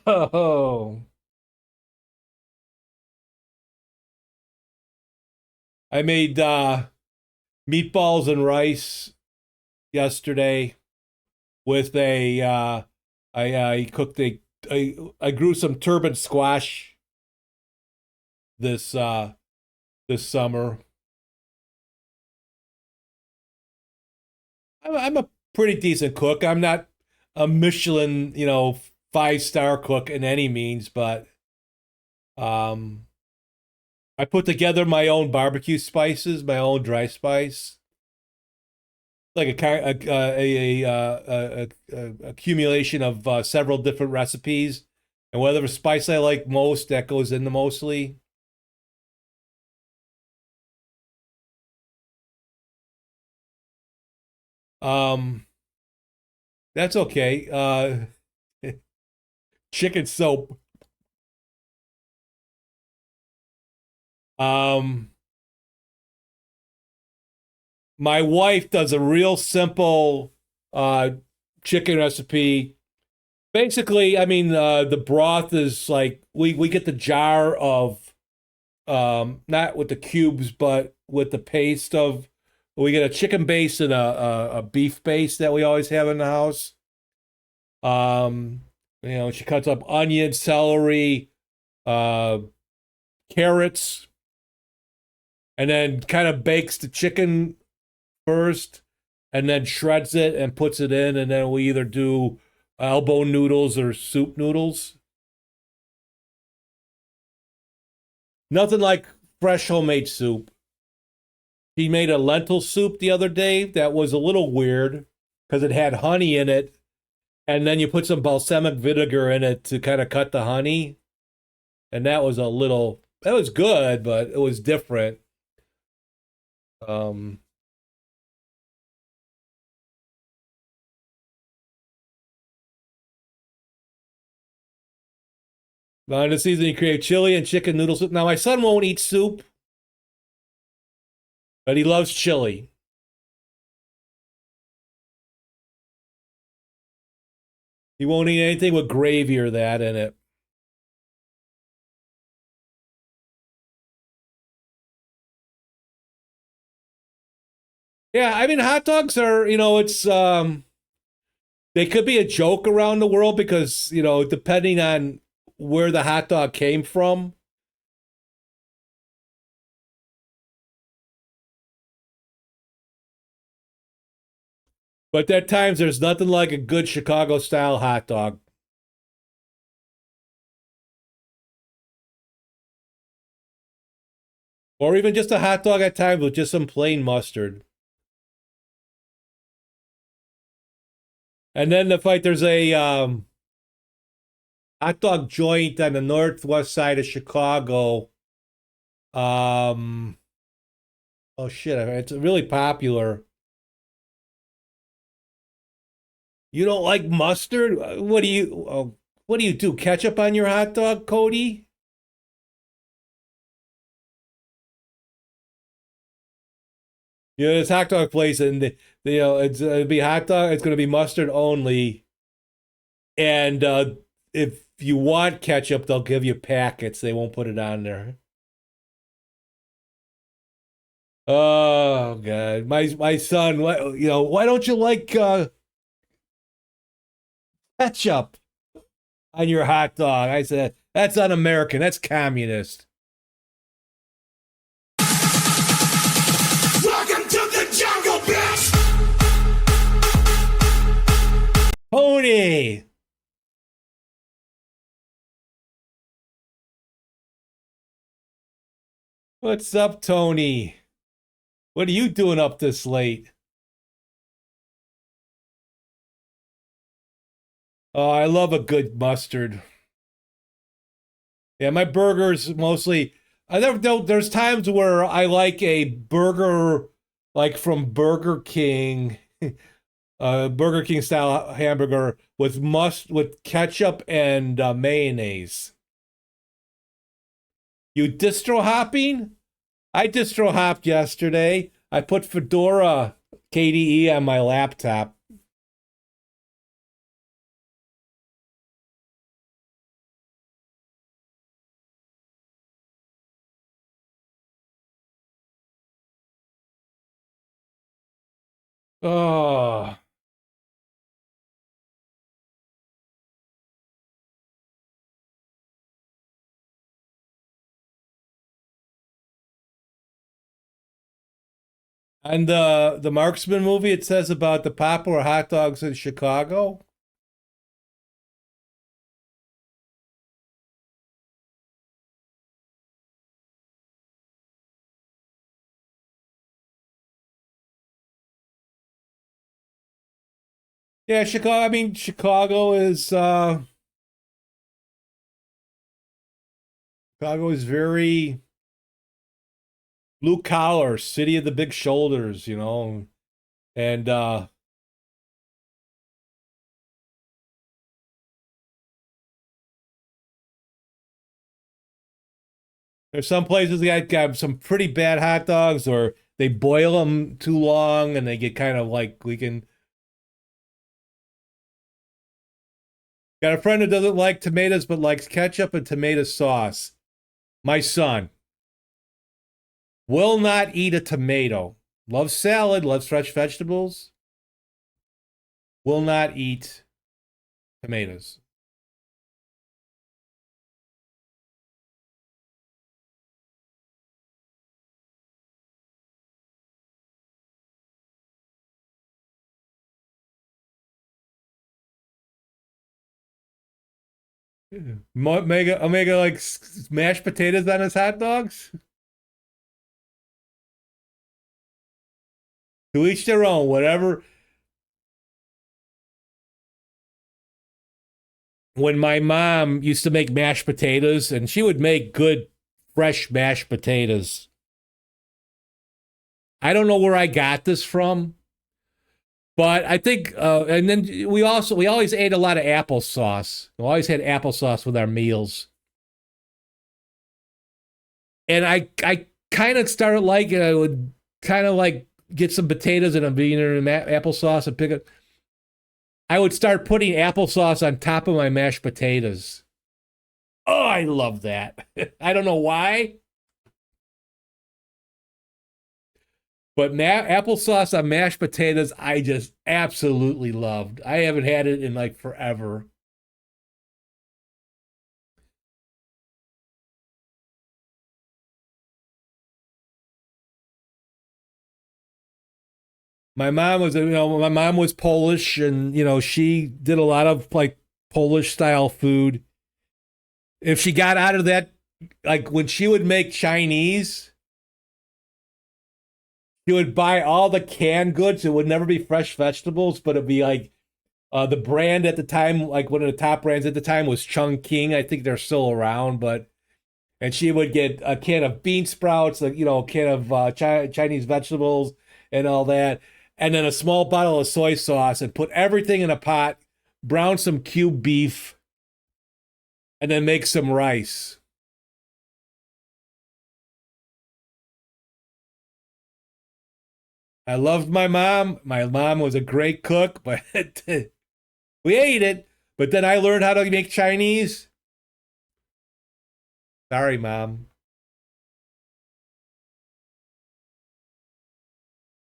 Oh. I made meatballs and rice yesterday with I cooked I grew some turbot squash this summer. I'm a pretty decent cook. I'm not a Michelin, 5-star cook in any means, but um I put together my own barbecue spices, my own dry spice, like a accumulation of several different recipes, and whatever spice I like most, that goes into mostly. Um, that's okay. Chicken soap. Um, my wife does a real simple chicken recipe. Basically, I mean, the broth is like we get the jar of not with the cubes, but with the paste of we get a chicken base and a beef base that we always have in the house. She cuts up onion, celery, uh, carrots, and then kind of bakes the chicken first, and then shreds it and puts it in, and then we either do elbow noodles or soup noodles. Nothing like fresh homemade soup. He made a lentil soup the other day that was a little weird because it had honey in it, and then you put some balsamic vinegar in it to kind of cut the honey. And that was good, but it was different. Um, Now in the season, you create chili and chicken noodle soup. Now my son won't eat soup, but he loves chili. He won't eat anything with gravy or that in it. Yeah, I mean hot dogs are, it's they could be a joke around the world because, depending on where the hot dog came from. But at times there's nothing like a good Chicago style hot dog. Or even just a hot dog at times with just some plain mustard. And then there's a hot dog joint on the northwest side of Chicago. Oh shit, it's really popular. You don't like mustard? What do you do? Ketchup on your hot dog, Cody? This hot dog place, and it'd be hot dog. It's going to be mustard only, and if you want ketchup, they'll give you packets. They won't put it on there. Oh God, my son, why don't you like ketchup on your hot dog? I said that's un-American. That's communist. Welcome to the jungle, bitch! Tony. What's up, Tony? What are you doing up this late? Oh, I love a good mustard. Yeah, my burgers mostly. There's times where I like a burger, like from Burger King, Burger King style hamburger with ketchup and mayonnaise. You distro hopping? I distro hopped yesterday. I put Fedora KDE on my laptop. Oh. And the Marksman movie, it says about the popular hot dogs in Chicago. Yeah, Chicago. I mean, Chicago is very blue collar, city of the big shoulders, and there's some places that got some pretty bad hot dogs, or they boil them too long, and they get kind of like we can. Got a friend who doesn't like tomatoes but likes ketchup and tomato sauce. My son will not eat a tomato. Loves salad, loves fresh vegetables. Will not eat tomatoes. Omega like mashed potatoes on his hot dogs. To each their own. Whatever. When my mom used to make mashed potatoes, and she would make good fresh mashed potatoes. I don't know where I got this from, but I think, and then we always ate a lot of applesauce. We always had applesauce with our meals. And I kind of started liking. I would kind of like get some potatoes and a bean and applesauce and pick it. I would start putting applesauce on top of my mashed potatoes. Oh, I love that. I don't know why, but applesauce on mashed potatoes, I just absolutely loved. I haven't had it in like forever. My mom was Polish, and she did a lot of like Polish style food. If she got out of that, like when she would make Chinese, she would buy all the canned goods. It would never be fresh vegetables, but it'd be like the brand at the time, like one of the top brands at the time was Chungking. I think they're still around, and she would get a can of bean sprouts, like a can of Chinese vegetables and all that, and then a small bottle of soy sauce, and put everything in a pot, brown some cube beef, and then make some rice. I loved my mom. My mom was a great cook, but we ate it. But then I learned how to make Chinese. Sorry, Mom.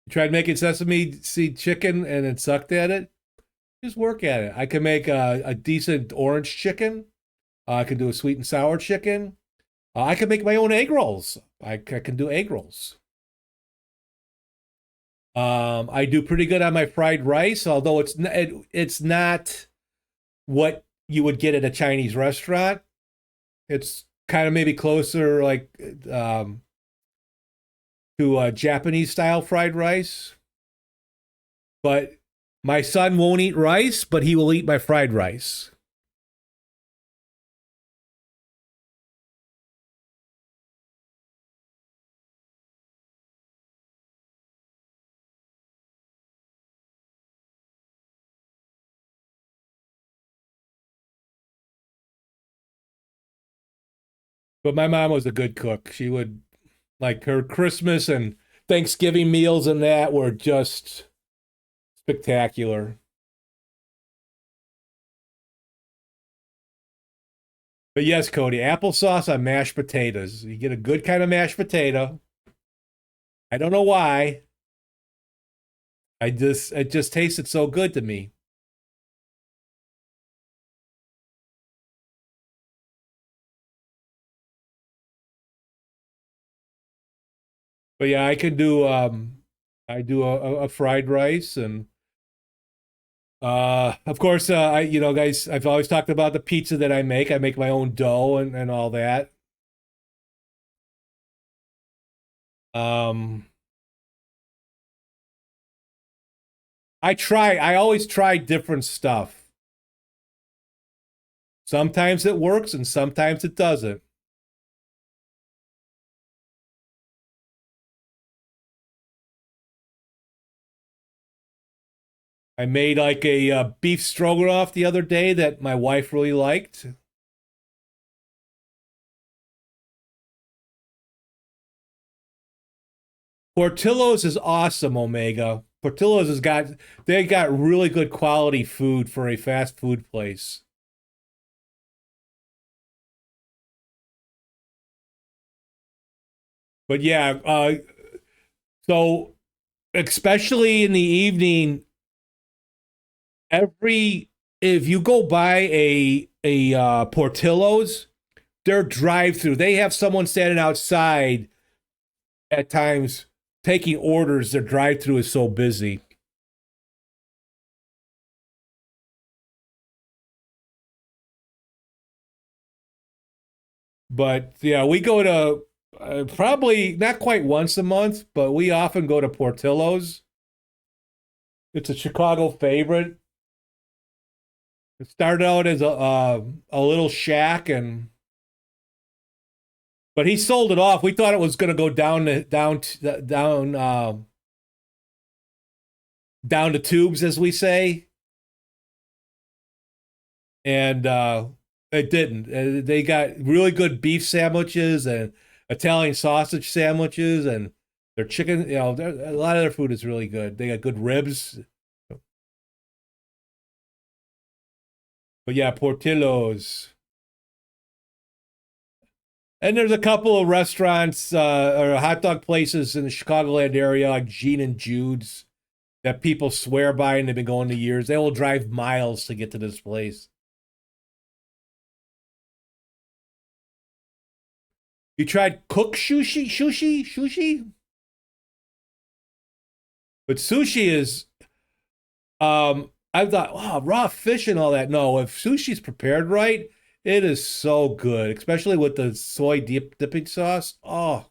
You tried making sesame seed chicken and then sucked at it. Just work at it. I can make a decent orange chicken. I can do a sweet and sour chicken. I can make my own egg rolls. I can do egg rolls. I do pretty good on my fried rice, although it's not what you would get at a Chinese restaurant. It's kind of maybe closer like to a Japanese style fried rice. But my son won't eat rice, but he will eat my fried rice. But my mom was a good cook. She would like her Christmas and Thanksgiving meals and that were just spectacular. But yes, Cody, applesauce on mashed potatoes. You get a good kind of mashed potato. I don't know why. It just tasted so good to me. But yeah, I do a fried rice and of course I guys, I've always talked about the pizza that I make. I make my own dough and all that. Um I always try different stuff. Sometimes it works and sometimes it doesn't. I made like a beef stroganoff the other day that my wife really liked. Portillo's is awesome, Omega. Portillo's they got really good quality food for a fast food place. But yeah, so especially in the evening, every if you go by a Portillo's, their drive-through, they have someone standing outside at times taking orders. Their drive-through is so busy. But yeah, we go to probably not quite once a month, but we often go to Portillo's. It's a Chicago favorite. It started out as a little shack, and but he sold it off. We thought it was going to go down to tubes, as we say, and it didn't. They got really good beef sandwiches and Italian sausage sandwiches, and their chicken. A lot of their food is really good. They got good ribs. But yeah, Portillo's. And there's a couple of restaurants or hot dog places in the Chicagoland area, like Gene and Jude's, that people swear by and they've been going to years. They will drive miles to get to this place. You tried cook sushi? Sushi? But sushi is, I thought, wow, raw fish and all that. No, if sushi's prepared right, it is so good, especially with the soy dipping sauce. Oh,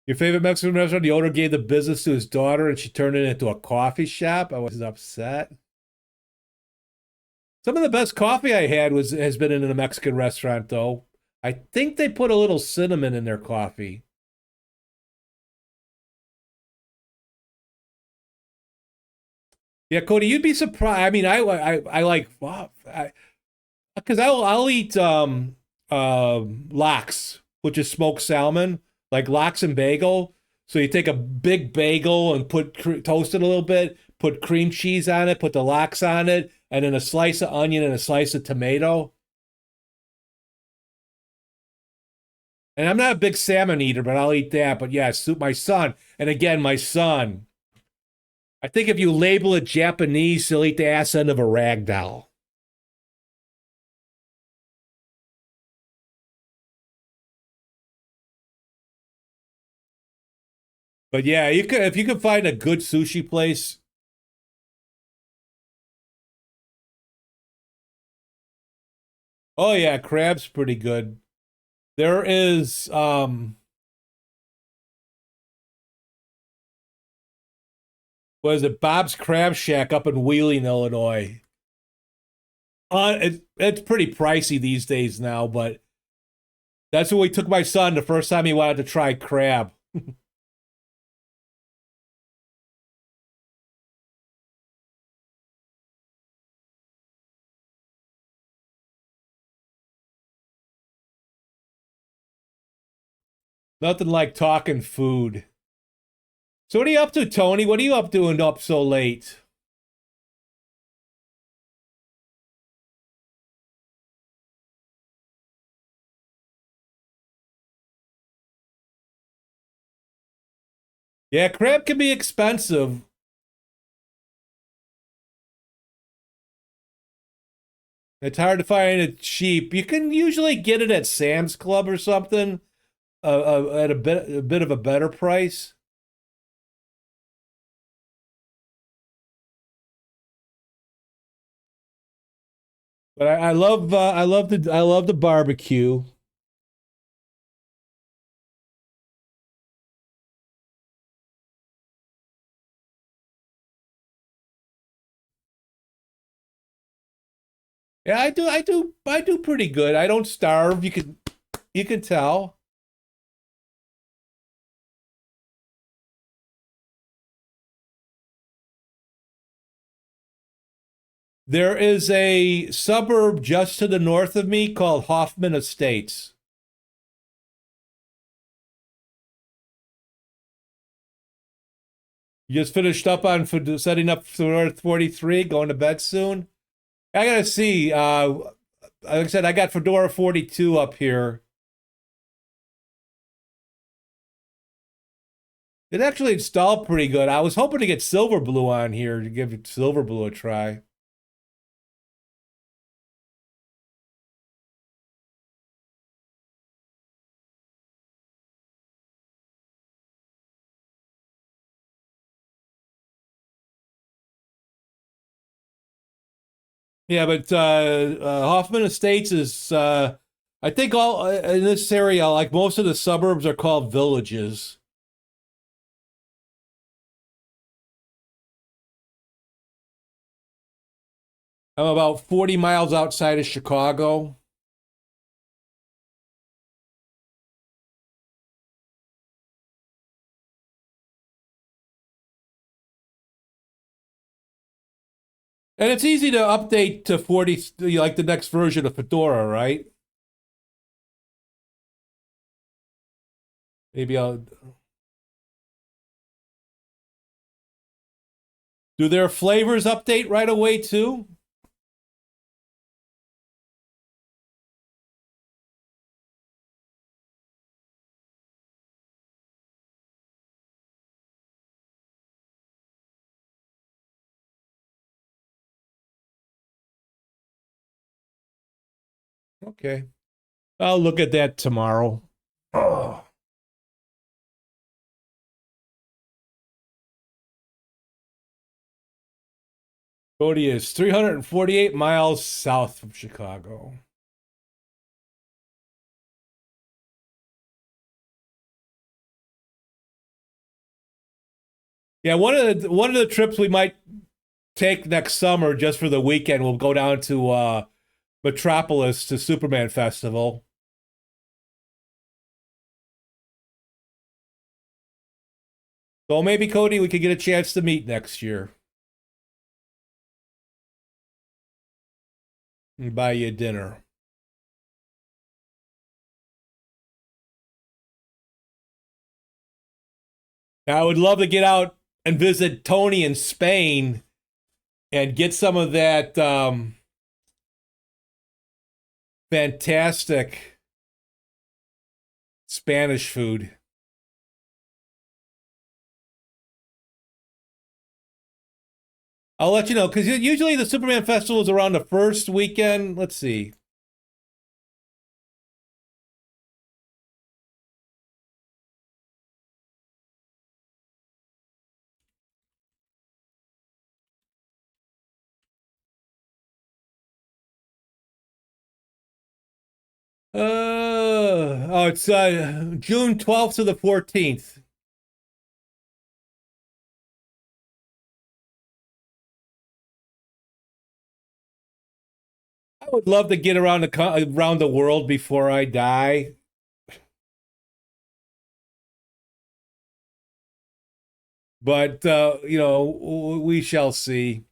your favorite Mexican restaurant? The owner gave the business to his daughter and she turned it into a coffee shop. I was upset. Some of the best coffee I had has been in a Mexican restaurant, though. I think they put a little cinnamon in their coffee. Yeah, Cody, you'd be surprised. I mean, I like wow, because I'll eat lox, which is smoked salmon, like lox and bagel. So you take a big bagel and toast it a little bit, put cream cheese on it, put the lox on it, and then a slice of onion and a slice of tomato. And I'm not a big salmon eater, but I'll eat that. But yeah, soup, my son. And again, my son. I think if you label it Japanese, he'll eat the ass end of a rag doll. But yeah, you could if you could find a good sushi place. Oh yeah, crab's pretty good. There is what is it, Bob's Crab Shack up in Wheeling, Illinois. It's pretty pricey these days now, but that's where we took my son the first time he wanted to try crab. Nothing like talking food. So what are you up to, Tony? What are you up doing up so late? Yeah, crab can be expensive. It's hard to find it cheap. You can usually get it at Sam's Club or something, at a bit of a better price. But I love the barbecue. Yeah, I do pretty good. I don't starve. You can tell. There is a suburb just to the north of me called Hoffman Estates. You just finished up on setting up for North 43, going to bed soon. I gotta see. Like I said, I got Fedora 42 up here. It actually installed pretty good. I was hoping to get Silverblue on here to give Silverblue a try. Yeah, but Hoffman Estates is, I think all in this area, like most of the suburbs are called villages. I'm about 40 miles outside of Chicago. And it's easy to update to 40, like the next version of Fedora, right? Maybe I'll. Do their flavors update right away too? Okay. I'll look at that tomorrow. Oh. Cody is 348 miles south from Chicago. Yeah, one of the trips we might take next summer just for the weekend, we'll go down to Metropolis to Superman Festival. So maybe Cody, we could get a chance to meet next year and buy you dinner. I would love to get out and visit Tony in Spain and get some of that fantastic Spanish food. I'll let you know, because usually the Superman Festival is around the first weekend. Let's see. It's June 12th to the 14th. I would love to get around the world before I die. But we shall see.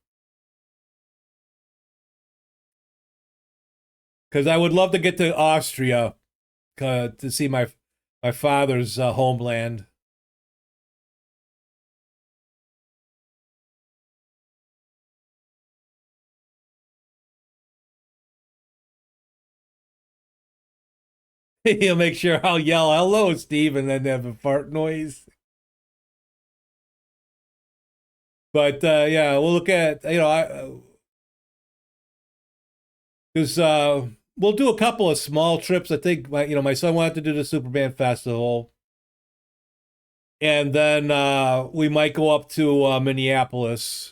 Because I would love to get to Austria to see my father's homeland. He'll make sure I'll yell, "Hello, Steve," and then have a fart noise. But yeah, we'll look at because we'll do a couple of small trips. I think my son wanted to do the Superman Festival, and then we might go up to Minneapolis.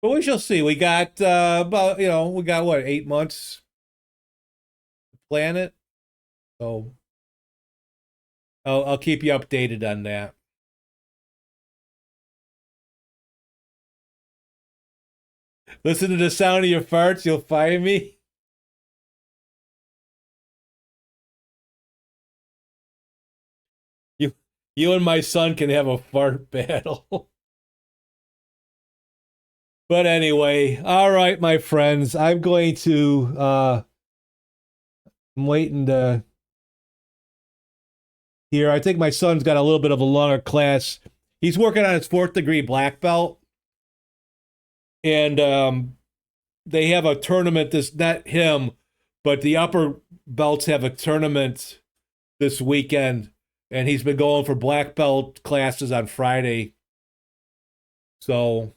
But we shall see. We got about we got what, 8 months to plan it, so I'll keep you updated on that. Listen to the sound of your farts, you'll find me. You and my son can have a fart battle. But anyway, all right, my friends, I'm going to I'm waiting to hear. I think my son's got a little bit of a longer class. He's working on his 4th degree black belt. And they have a tournament not him, but the upper belts have a tournament this weekend, and he's been going for black belt classes on Friday. So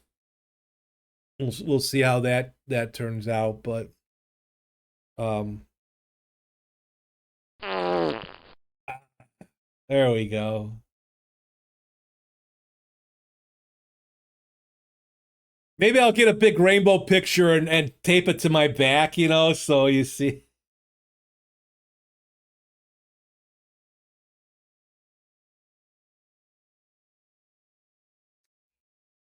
we'll see how that turns out, but there we go. Maybe I'll get a big rainbow picture and tape it to my back, so you see.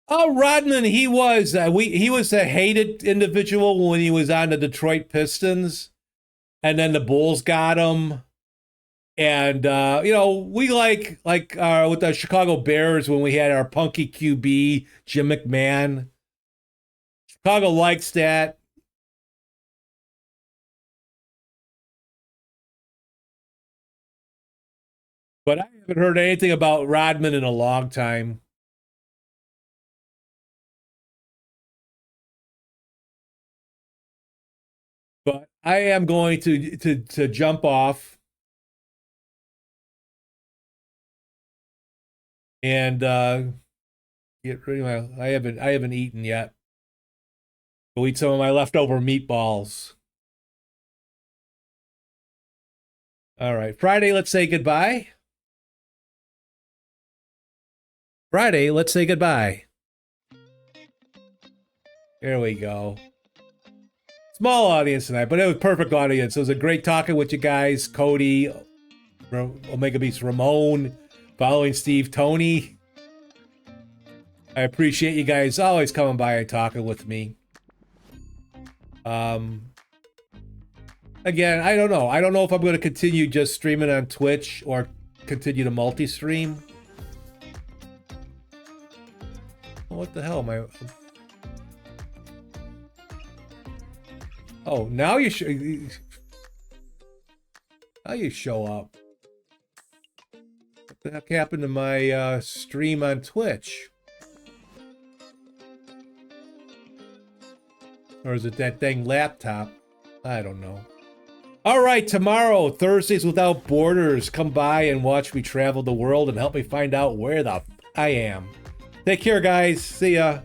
Oh, Rodman, he was a hated individual when he was on the Detroit Pistons, and then the Bulls got him. And we like with the Chicago Bears when we had our punky QB Jim McMahon. Chicago likes that. But I haven't heard anything about Rodman in a long time. But I am going to jump off and get rid of my. I haven't eaten yet. Go eat some of my leftover meatballs. All right, Friday. Let's say goodbye. Friday. Let's say goodbye. There we go. Small audience tonight, but it was perfect audience. It was a great talking with you guys. Cody, Omega Beast Ramon, following Steve, Tony. I appreciate you guys always coming by and talking with me. Again, I don't know. I don't know if I'm going to continue just streaming on Twitch or continue to multi-stream. What the hell am I... Oh, now you should... How you show up? What the heck happened to my stream on Twitch? Or is it that dang laptop? I don't know. All right, tomorrow, Thursdays Without Borders. Come by and watch me travel the world and help me find out where the f I am. Take care, guys. See ya.